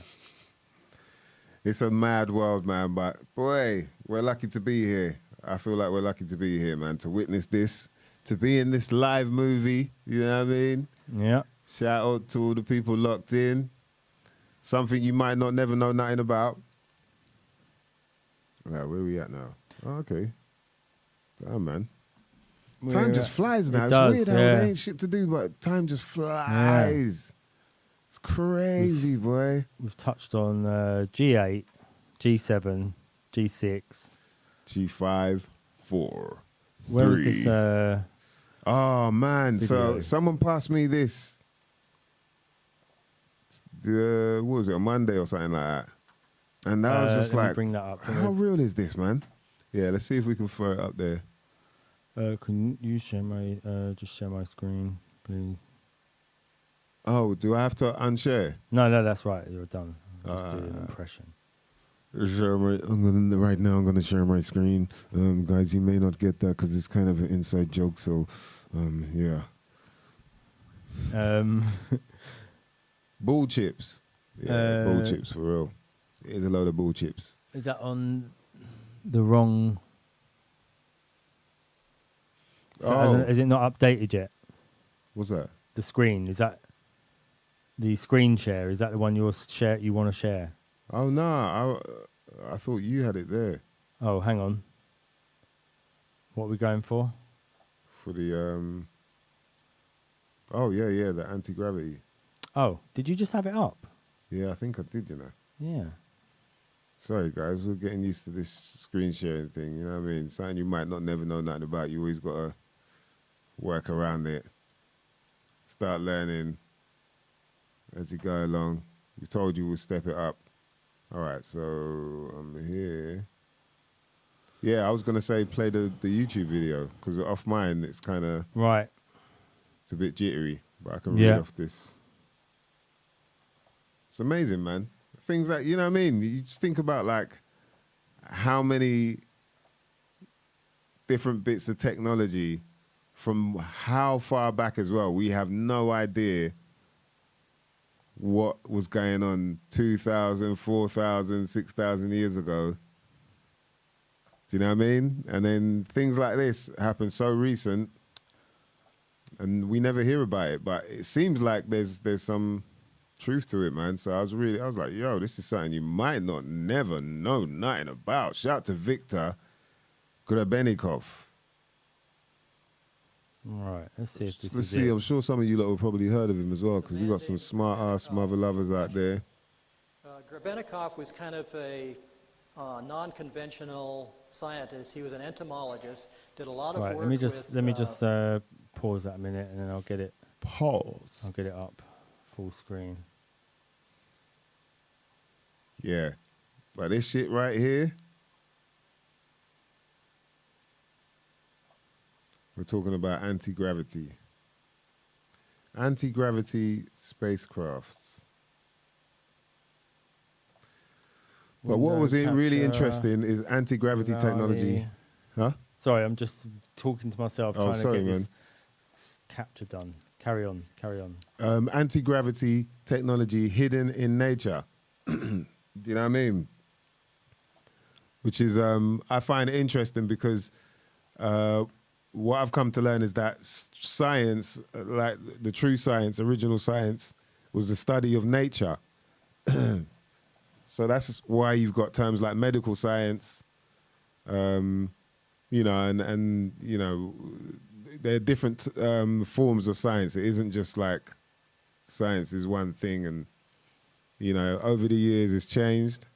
It's a mad world, man. But boy, we're lucky to be here. I feel like we're lucky to be here, man, to witness this, to be in this live movie. You know what I mean? Yeah. Shout out to all the people locked in. Something you might not never know nothing about. Right, where we at now? Oh, okay. Oh, man. Time just flies now. It It's does, weird how yeah. there ain't shit to do, but time just flies. It's crazy, boy. We've touched on G8, G7, G6. G5, 4, Where was 3. this? Oh, man. So Video. someone passed me this. What was it, on Monday or something like that? And I was just let me like, bring that up. how real is this, man? Yeah, let's see if we can throw it up there. Can you share my just share my screen, please? Oh, do I have to unshare? No, that's right. You're done. I'll just do an impression. Right now I'm going to share my screen. Guys, you may not get that because it's kind of an inside joke. So, yeah. Bull chips. Yeah, bull chips for real. Here's a load of bull chips. Is that on the wrong? So is it not updated yet? What's that? The screen, is that the screen share? Is that the one you want to share? Oh, no. I thought you had it there. Oh, hang on. What are we going for? For the, oh, yeah, the anti-gravity. Oh, did you just have it up? Yeah, I think I did, you know. Yeah. Sorry, guys. We're getting used to this screen sharing thing, you know what I mean? Something you might not never know nothing about. You always got to work around it. Start learning as you go along. We told you we'll step it up. All right, so I'm here. Yeah, I was going to say play the YouTube video because off mine it's kind of... Right. It's a bit jittery, but I can read off this. It's amazing, man. Things like, you know what I mean? You just think about like how many different bits of technology from how far back as well. We have no idea what was going on 2,000, 4,000, 6,000 years ago. Do you know what I mean? And then things like this happen so recent and we never hear about it, but it seems like there's some truth to it, man. So I was like, yo, this is something you might not never know nothing about. Shout out to Victor Grebennikov. Right, let's see if this Let's is see, it. I'm sure some of you lot have probably heard of him as well, because we got some smart-ass mother lovers out there. Grebennikov was kind of a non-conventional scientist. He was an entomologist, did a lot of Right, work let me just pause that a minute and then I'll get it up full screen. Yeah. But this shit right here, we're talking about anti-gravity. Anti-gravity spacecrafts. But what was really interesting is anti-gravity technology. Huh? Sorry, I'm just talking to myself trying sorry, to get man. this capture done. Carry on. Anti-gravity technology hidden in nature. Do you know what I mean? Which is, I find it interesting because what I've come to learn is that science, like the true science, original science, was the study of nature. So that's why you've got terms like medical science, you know, and you know, there are different forms of science. It isn't just like science is one thing, and you know, over the years it's changed.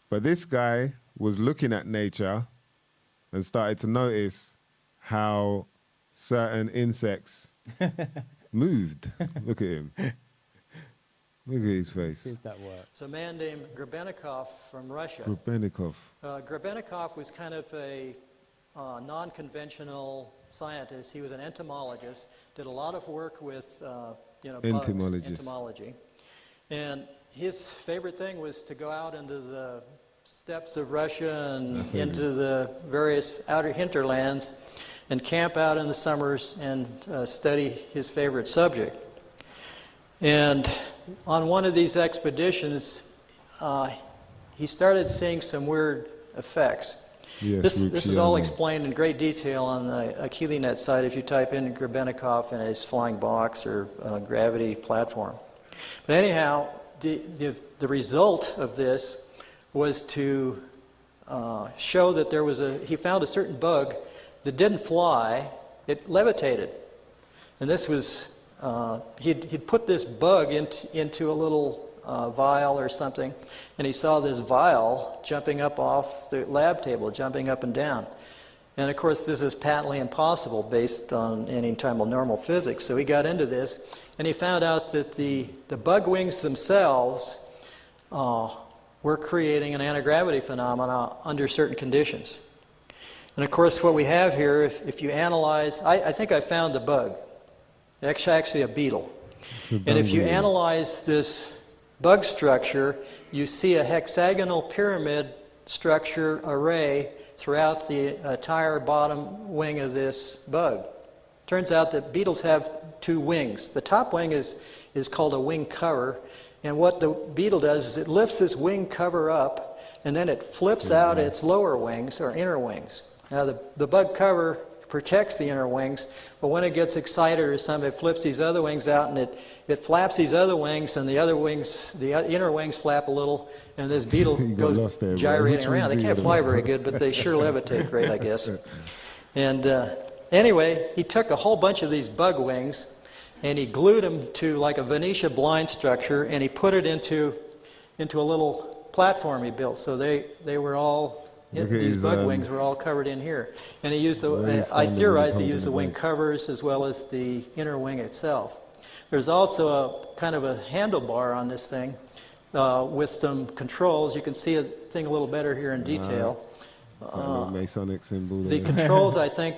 But this guy was looking at nature and started to notice how certain insects moved. Look at him. Look at his face. See if that works. It's a man named Grebennikov from Russia. Grebennikov. Grebennikov was kind of a non-conventional scientist. He was an entomologist, did a lot of work with bugs, Entomologist. entomology. And his favorite thing was to go out into the steppes of Russia and into the various outer hinterlands and camp out in the summers and study his favorite subject. And on one of these expeditions, he started seeing some weird effects. Yes, This is all explained in great detail on the Humourous site if you type in Grebennikov and his flying box or gravity platform. But anyhow, the result of this was to show that he found a certain bug that didn't fly, it levitated. And this was, he'd put this bug into a little vial or something, and he saw this vial jumping up off the lab table, jumping up and down. And of course, this is patently impossible based on any time of normal physics. So he got into this, and he found out that the bug wings themselves were creating an anti-gravity phenomena under certain conditions. And of course, what we have here, if you analyze, I think I found the bug. It's actually a beetle. And if you analyze this bug structure, you see a hexagonal pyramid structure array throughout the entire bottom wing of this bug. Turns out that beetles have two wings. The top wing is called a wing cover, and what the beetle does is it lifts this wing cover up, and then it flips out its lower wings, or inner wings. Now the bug cover protects the inner wings, but when it gets excited or something, it flips these other wings out, and it flaps these other wings, and the inner wings flap a little, and this beetle goes gyrating around. They can't fly very good, but they sure levitate great, I guess. And anyway, he took a whole bunch of these bug wings, and he glued them to like a Venetia blind structure, and he put it into a little platform he built. So they were all, these bug wings were all covered in here. And he used I theorize he used the wing covers as well as the inner wing itself. There's also a kind of a handlebar on this thing with some controls. You can see a thing a little better here in detail. Masonic symbol there. The controls, I think,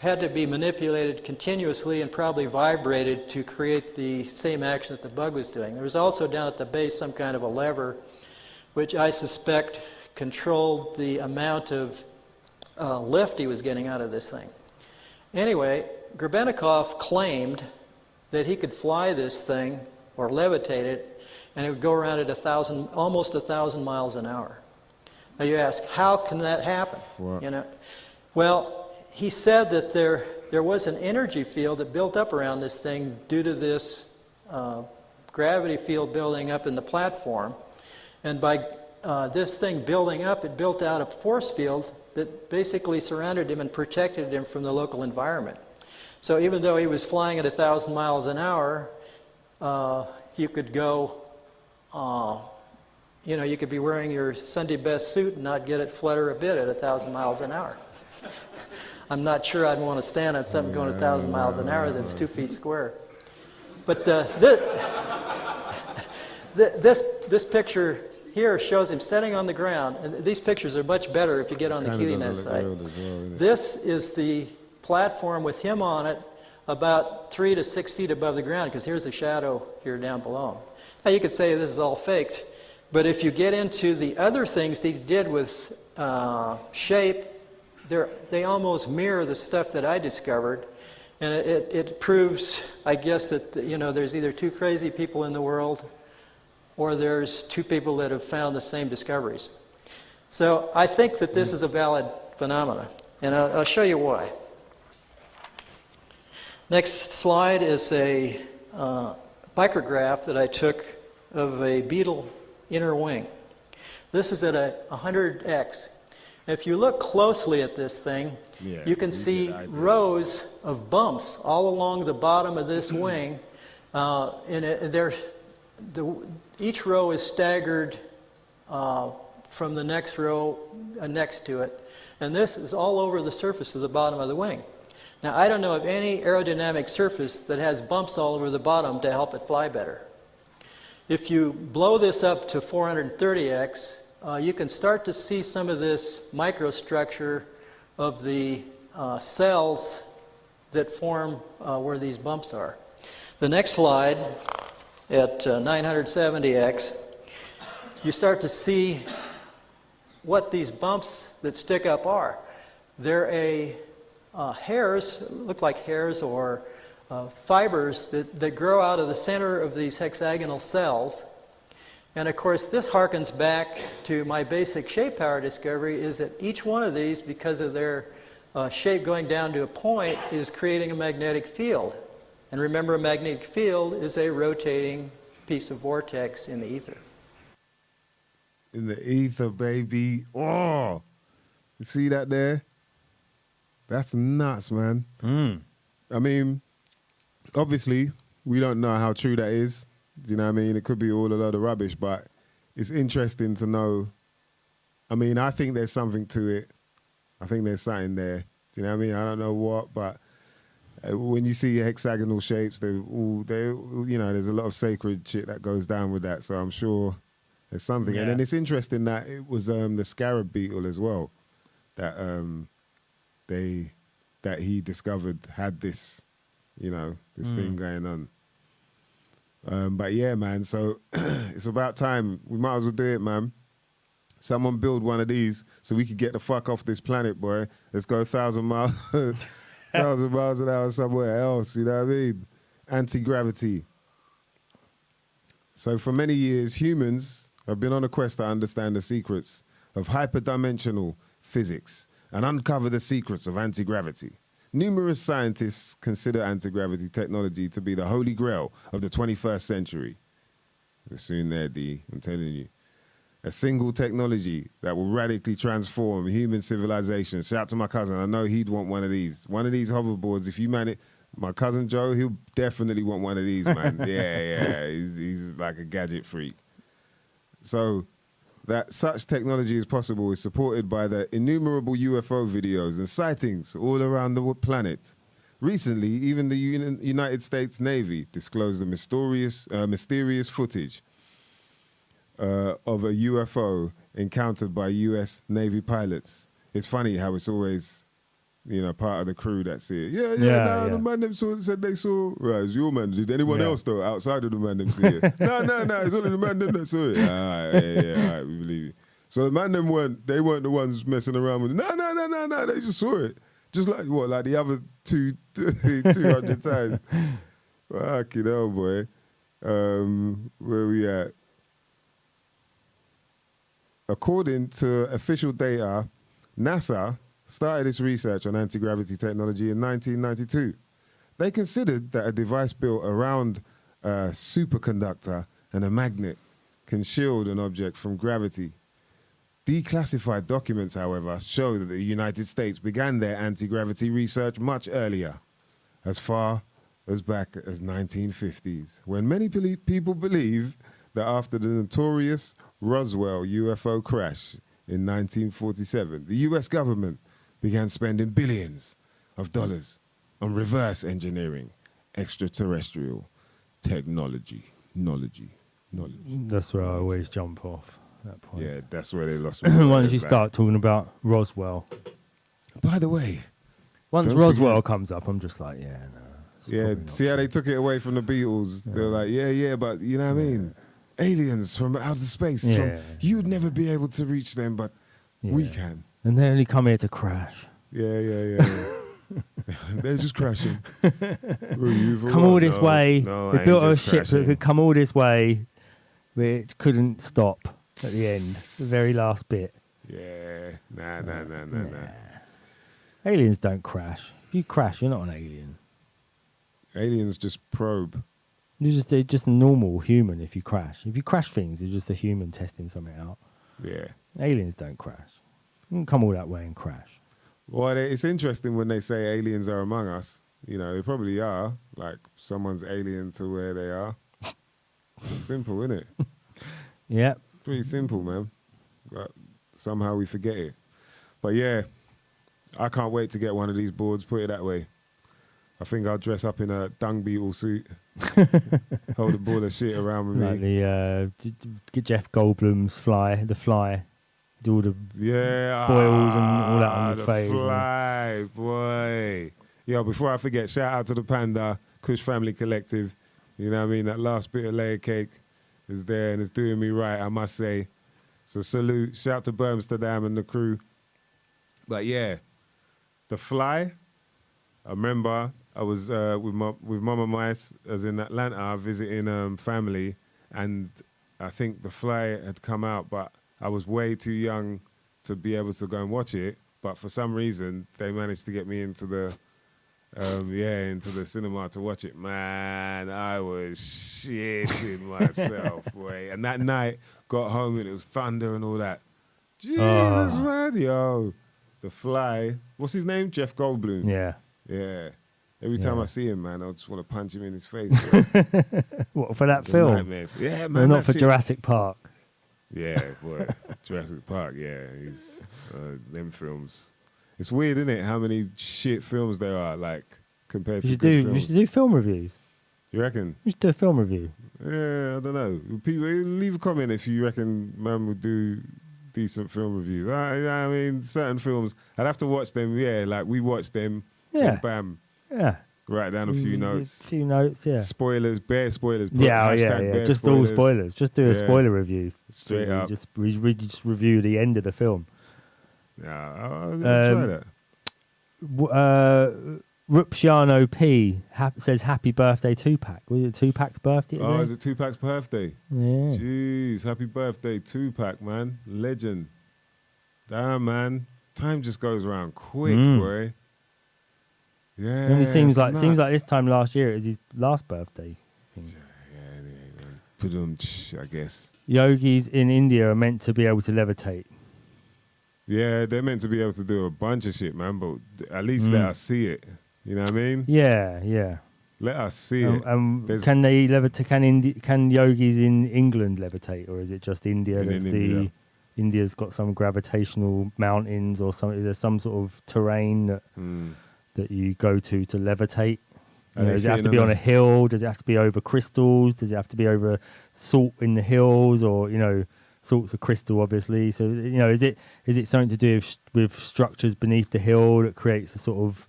had to be manipulated continuously and probably vibrated to create the same action that the bug was doing. There was also down at the base some kind of a lever, which I suspect controlled the amount of lift he was getting out of this thing. Anyway, Grebennikov claimed that he could fly this thing or levitate it, and it would go around at almost 1,000 miles an hour. Now you ask, how can that happen? Wow. You know, well, he said that there was an energy field that built up around this thing due to this gravity field building up in the platform, and by this thing building up, it built out a force field that basically surrounded him and protected him from the local environment. So even though he was flying at 1,000 miles an hour, you could go, you could be wearing your Sunday best suit and not get it flutter a bit at 1,000 miles an hour. I'm not sure I'd want to stand on something going 1,000 miles an hour that's 2 feet square. But this picture here shows him sitting on the ground. And these pictures are much better if you get on the Humourous site. This is the platform with him on it about 3 to 6 feet above the ground, because here's the shadow here down below. Now you could say this is all faked, but if you get into the other things he did with shape, they almost mirror the stuff that I discovered, and it proves, I guess, that there's either two crazy people in the world, or there's two people that have found the same discoveries. So I think that this is a valid phenomena, and I'll show you why. Next slide is a micrograph that I took of a beetle inner wing. This is at 100x. If you look closely at this thing, you can see rows of bumps all along the bottom of this wing, and each row is staggered from the next row next to it, and this is all over the surface of the bottom of the wing. Now, I don't know of any aerodynamic surface that has bumps all over the bottom to help it fly better. If you blow this up to 430x, you can start to see some of this microstructure of the cells that form where these bumps are. The next slide, at 970x, you start to see what these bumps that stick up are. They're hairs, look like hairs or fibers that grow out of the center of these hexagonal cells. And of course, this harkens back to my basic shape power discovery, is that each one of these, because of their shape going down to a point, is creating a magnetic field. And remember, a magnetic field is a rotating piece of vortex in the ether. In the ether, baby. Oh, you see that there? That's nuts, man. I mean, obviously, we don't know how true that is. Do you know what I mean? It could be all a load of rubbish, but it's interesting to know. I mean, I think there's something to it. I think there's something there. Do you know what I mean? I don't know what, but when you see hexagonal shapes, there's a lot of sacred shit that goes down with that. So I'm sure there's something. Yeah. And then it's interesting that it was the scarab beetle as well that that he discovered had this, this thing going on. But yeah, man, so it's about time. We might as well do it, man. Someone build one of these so we could get the fuck off this planet, boy. Let's go 1,000 miles, 1,000 miles an hour somewhere else, you know what I mean? Anti-gravity. So for many years, humans have been on a quest to understand the secrets of hyperdimensional physics and uncover the secrets of anti-gravity. Numerous scientists consider anti-gravity technology to be the holy grail of the 21st century. We're soon there, D, I'm telling you. A single technology that will radically transform human civilization. Shout out to my cousin. I know he'd want one of these. One of these hoverboards. If you man it, my cousin Joe, he'll definitely want one of these, man. Yeah. He's like a gadget freak. So that such technology is possible is supported by the innumerable UFO videos and sightings all around the planet. Recently, even the United States Navy disclosed the mysterious footage of a UFO encountered by U.S. Navy pilots. It's funny how it's always, part of the crew that see it. The man them said they saw. Right, it's your man. Did anyone else though outside of the man them see it? No, it's only the man them that saw it. All right, we believe it. So the man them weren't the ones messing around with it. No, they just saw it. Just like what, like the other 200 times. Fucking hell, boy. Where we at? According to official data, NASA started its research on anti-gravity technology in 1992. They considered that a device built around a superconductor and a magnet can shield an object from gravity. Declassified documents, however, show that the United States began their anti-gravity research much earlier, as far as back as 1950s, when many people believe that after the notorious Roswell UFO crash in 1947, the US government began spending billions of dollars on reverse engineering extraterrestrial technology. That's where I always jump off that point. Yeah, that's where they lost me. Once you start talking about Roswell. By the way, once Roswell comes up, I'm just like, yeah, see how they took it away from the Beatles? Yeah. They're like, but you know what I mean? Aliens from outer space. You'd never be able to reach them, but we can. And they only come here to crash. Yeah. They're just crashing. Come all this way. No, they built a ship that could come all this way, but it couldn't stop at the end, the very last bit. Yeah. Nah. Aliens don't crash. If you crash, you're not an alien. Aliens just probe. You're just a normal human if you crash. If you crash things, you're just a human testing something out. Yeah. Aliens don't crash. You can come all that way and crash. Well, it's interesting when they say aliens are among us. They probably are. Like, someone's alien to where they are. It's simple, isn't it? Yeah. Pretty simple, man. But somehow we forget it. But yeah, I can't wait to get one of these boards, put it that way. I think I'll dress up in a dung beetle suit, hold a ball of shit around with like me. Get Jeff Goldblum's the fly, do all the boils and all that on your face. The fly, boy. Yo, before I forget, shout out to the Panda, Kush Family Collective. You know what I mean? That last bit of layer cake. is there and it's doing me right, I must say. So salute, shout to Bermsterdam and the crew. But yeah, The Fly, I remember I was with Mama Mice, as in Atlanta, visiting family, and I think The Fly had come out, but I was way too young to be able to go and watch it. But for some reason, they managed to get me into the into the cinema to watch it. Man, I was shitting myself, boy. And that night, got home and it was thunder and all that. Jesus, man, yo. The Fly. What's his name? Jeff Goldblum. Yeah. Yeah. Every time Yeah. I see him, man, I just want to punch him in his face. What, for that The film? nightmares. Yeah, man. No, not that for shit. Jurassic Park. Yeah, boy. Jurassic Park, yeah. He's, them films. It's weird, isn't it, how many shit films there are, like, compared to good We films. should do film reviews. You reckon? We should do a film review. Yeah, I don't know. People, leave a comment if you reckon man would do decent film reviews. I mean, certain films, I'd have to watch them, yeah, like we watched them, Yeah. and bam, Yeah. write down a few notes. A few notes, yeah. Spoilers, bare spoilers. Put Yeah, hashtag bare just all spoilers. Just do a Yeah. spoiler review. Straight up. We just review the end of the film. Yeah, I'll try that. Rupciano P says happy birthday Tupac. Was it Tupac's birthday? Oh, is it Tupac's birthday? Yeah. Jeez, happy birthday, Tupac, man. Legend. Damn, man. Time just goes around quick, boy. Yeah. And it seems like nuts. this time last year it was his last birthday. Yeah, man. I guess. Yogis in India are meant to be able to levitate. Yeah, they're meant to be able to do a bunch of shit, man, but at least let us see it. You know what I mean? Yeah, yeah. Let us see it. There's- Can they levitate? Can yogis in England levitate, or is it just India? In That's India. India's got some gravitational mountains or some. Is there some sort of terrain that you go to levitate? Are You know, they does it have to sitting be on on a- a hill? Does it have to be over crystals? Does it have to be over salt in the hills, or salt's a crystal, obviously. So is it something to do with structures beneath the hill that creates a sort of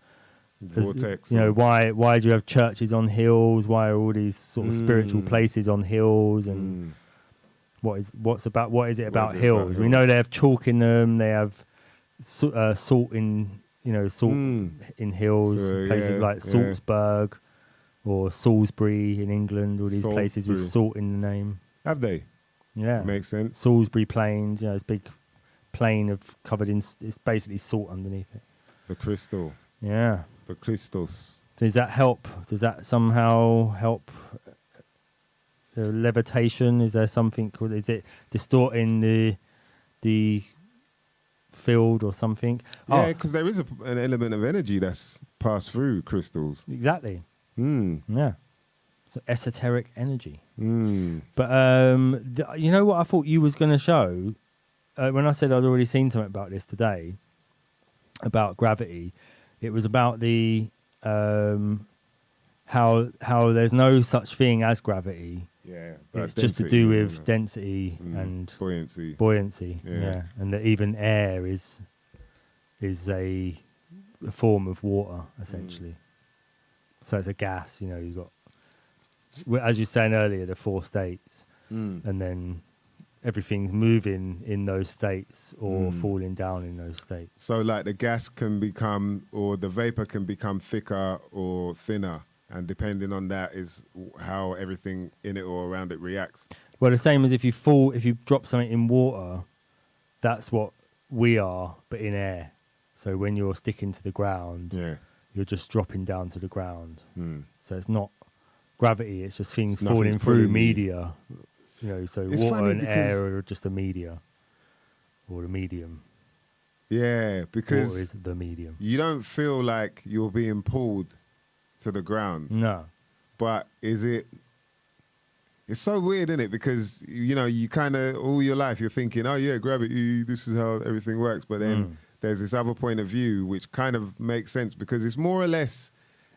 Vortex. why do you have churches on hills? Why are all these sort of spiritual places on hills? And what is it about hills? We know they have chalk in them. They have salt in in hills. So, Places yeah, like yeah. Salzburg or Salisbury in England. All these places with Salisbury. salt in the name. Have they? Yeah, Makes sense. Salisbury Plains. It's big plain covered in. It's basically salt underneath it. The crystal. Yeah. The crystals. Does that help? Does that somehow help levitation? Is there something? Is it distorting the field or something? Yeah, because there is an element of energy that's passed through crystals. Exactly. Yeah. So esoteric energy. But you know what I thought you was going to show when I said I'd already seen something about this today about gravity. It was about the how there's no such thing as gravity. Yeah. It's just to do with density and buoyancy. Yeah. And that even air is a form of water essentially. So it's a gas. You've got, as you were saying earlier, the 4 states, and then everything's moving in those states or falling down in those states. So like the gas can become, or the vapor can become thicker or thinner, and depending on that is how everything in it or around it reacts. Well, the same as if you drop something in water, that's what we are, but in air. So when you're sticking to the ground, you're just dropping down to the ground. So it's not gravity, it's just things nothing's falling through pulling you. media. So It's water funny and because- air are just a media, or the medium. Yeah, because Water is the medium. you don't feel like you're being pulled to the ground. No. But it's so weird, isn't it? Because, you kind of, all your life, you're thinking, oh, yeah, gravity, this is how everything works. But then there's this other point of view, which kind of makes sense because it's more or less,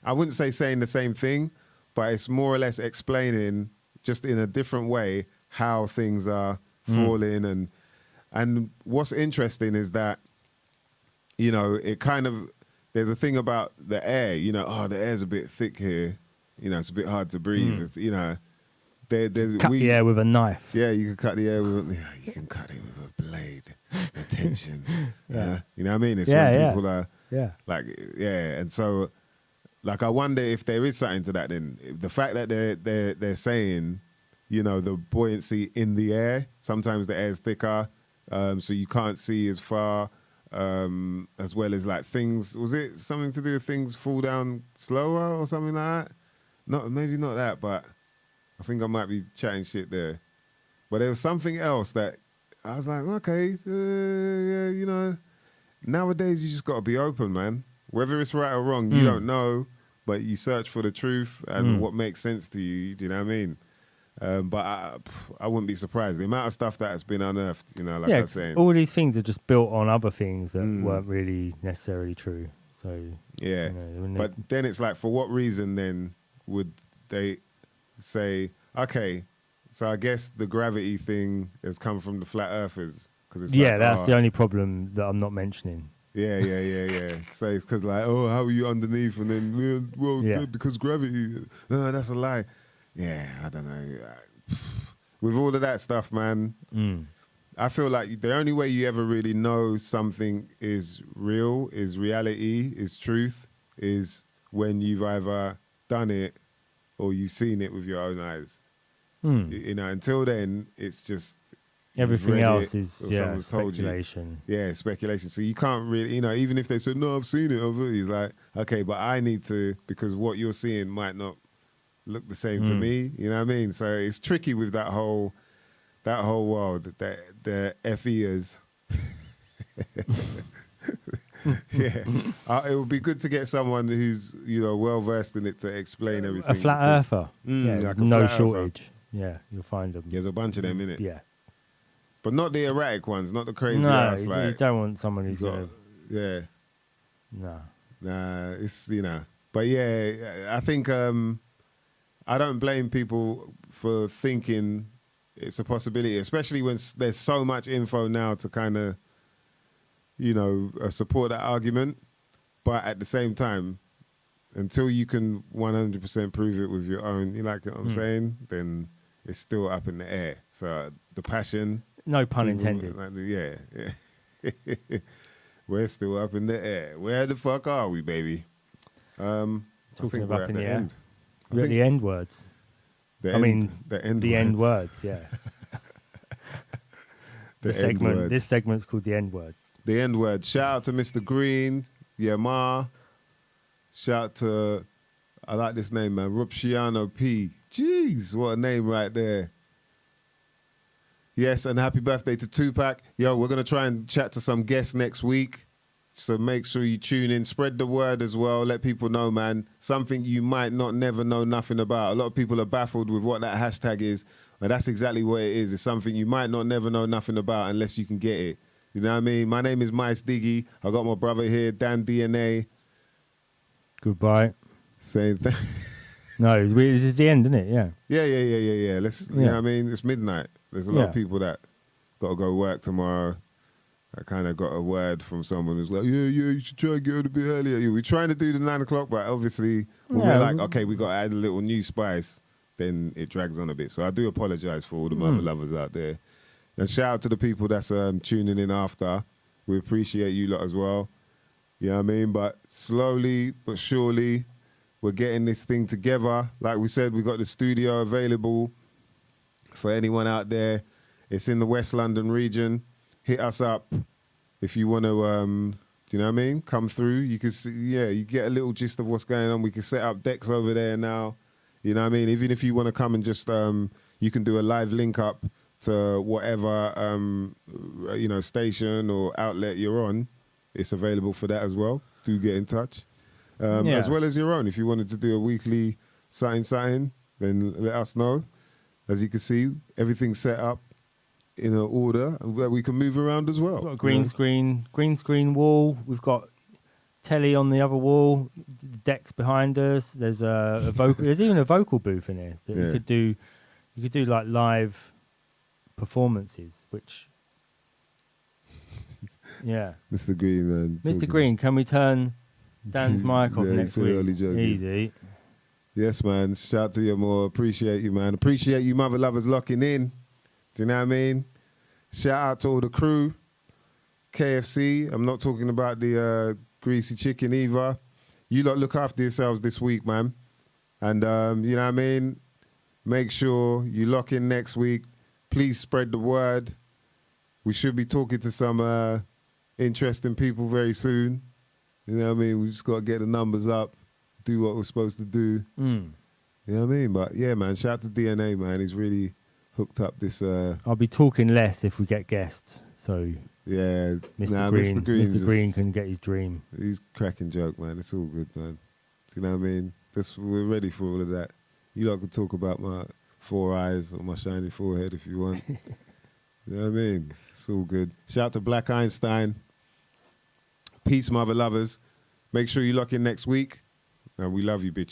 I wouldn't say saying the same thing, but it's more or less explaining just in a different way how things are falling. And what's interesting is that, it kind of, there's a thing about the air, the air's a bit thick here. It's a bit hard to breathe. It's, there's Cut the air with a knife. Yeah, you can cut the air with. Yeah, you can cut it with a blade. Attention. Yeah. You know what I mean? It's Yeah, when yeah. people are Yeah. like, yeah, and so, like, I wonder if there is something to that. Then the fact that they're saying, you know, the buoyancy in the air. Sometimes the air is thicker, so you can't see as far. As well as like things, was it something to do with things fall down slower or something like that? Not maybe not that, but I think I might be chatting shit there. But there was something else that I was like, okay, yeah, you know, nowadays you just got to be open, man. Whether it's right or wrong, you don't know, but you search for the truth and what makes sense to you. Do you know what I mean? But I wouldn't be surprised. The amount of stuff that has been unearthed, you know, like I was saying. All these things are just built on other things that weren't really necessarily true. So Yeah, you know, but then it's like, for what reason then would they say, okay, so I guess the gravity thing has come from the flat earthers? Cause it's like, that's the only problem that I'm not mentioning. Yeah. So it's because like, oh, how are you underneath? And then, well, because gravity. No, that's a lie. Yeah, I don't know. With all of that stuff, man, I feel like the only way you ever really know something is real, is reality, is truth, is when you've either done it or you've seen it with your own eyes. You know, until then, it's just everything else is someone's told you. speculation. Yeah, speculation. So you can't really, you know, even if they said, no, I've seen it, he's like, okay, but I need to, because what you're seeing might not look the same to me. You know what I mean? So it's tricky with that whole world, the FEers. Yeah, it would be good to get someone who's, you know, well versed in it to explain everything. A flat earther. Yeah, like no shortage. Yeah, you'll find them. There's a bunch of them in it. Yeah. But not the erratic ones, not the crazy No, ass. you Like, don't want someone who's got, going to... yeah. No. Nah, it's, you know. But yeah, I think I don't blame people for thinking it's a possibility, especially when there's so much info now to kind of, you know, support that argument. But at the same time, until you can 100% prove it with your own, you like what I'm saying, then it's still up in the air. So the passion... No pun intended. Yeah. We're still up in the air. Where the fuck are we, baby? Talking of up in the air. End. We're at the end words. The end words, yeah. This segment's called the end word. The end word. Shout out to Mr. Green, Ma. Shout out to, I like this name, man, Rupciano P. Jeez, what a name right there. Yes, and happy birthday to Tupac. Yo, we're going to try and chat to some guests next week. So make sure you tune in. Spread the word as well. Let people know, man. Something you might not never know nothing about. A lot of people are baffled with what that hashtag is. But that's exactly what it is. It's something you might not never know nothing about unless you can get it. You know what I mean? My name is Mice Diggy. I got my brother here, Dan DNA. Goodbye. Saying No, this is the end, isn't it? Yeah. Yeah. Let's. You know what I mean? It's midnight. There's a lot of people that got to go work tomorrow. I kind of got a word from someone who's like, yeah, you should try and get out a bit earlier. Yeah, we're trying to do the 9 o'clock, but obviously when we're like, okay, we got to add a little new spice, then it drags on a bit. So I do apologize for all the mother lovers out there. And shout out to the people that's tuning in after. We appreciate you lot as well. You know what I mean? But slowly but surely, we're getting this thing together. Like we said, we got the studio available for anyone out there. It's in the West London region. Hit us up if you want to, do you know what I mean? Come through. You can see, you get a little gist of what's going on. We can set up decks over there now. You know what I mean? Even if you want to come and just, you can do a live link up to whatever, station or outlet you're on. It's available for that as well. Do get in touch. As well as your own. If you wanted to do a weekly something, then let us know. As you can see, everything's set up in an order where we can move around as well. We've got a green screen wall. We've got telly on the other wall. The decks behind us. There's a vocal. There's even a vocal booth in here that you could do. You could do like live performances, which. Yeah. Mr. Green, Mr. Green, can we turn Dan's mic off next week? Easy. Yes, man. Shout to you more. Appreciate you, man. Appreciate you, mother lovers, locking in. Do you know what I mean? Shout out to all the crew. KFC. I'm not talking about the greasy chicken either. You lot look after yourselves this week, man. And you know what I mean? Make sure you lock in next week. Please spread the word. We should be talking to some interesting people very soon. You know what I mean? We just got to get the numbers up, do what we're supposed to do. You know what I mean? But yeah, man, shout out to DNA, man. He's really hooked up this. I'll be talking less if we get guests. So Yeah, Mr. Green can get his dream. He's cracking joke, man. It's all good, man. You know what I mean? We're ready for all of that. You lot can talk about my 4 eyes or my shiny forehead if you want. You know what I mean? It's all good. Shout out to Black Einstein. Peace, mother lovers. Make sure you lock in next week. And we love you, bitch.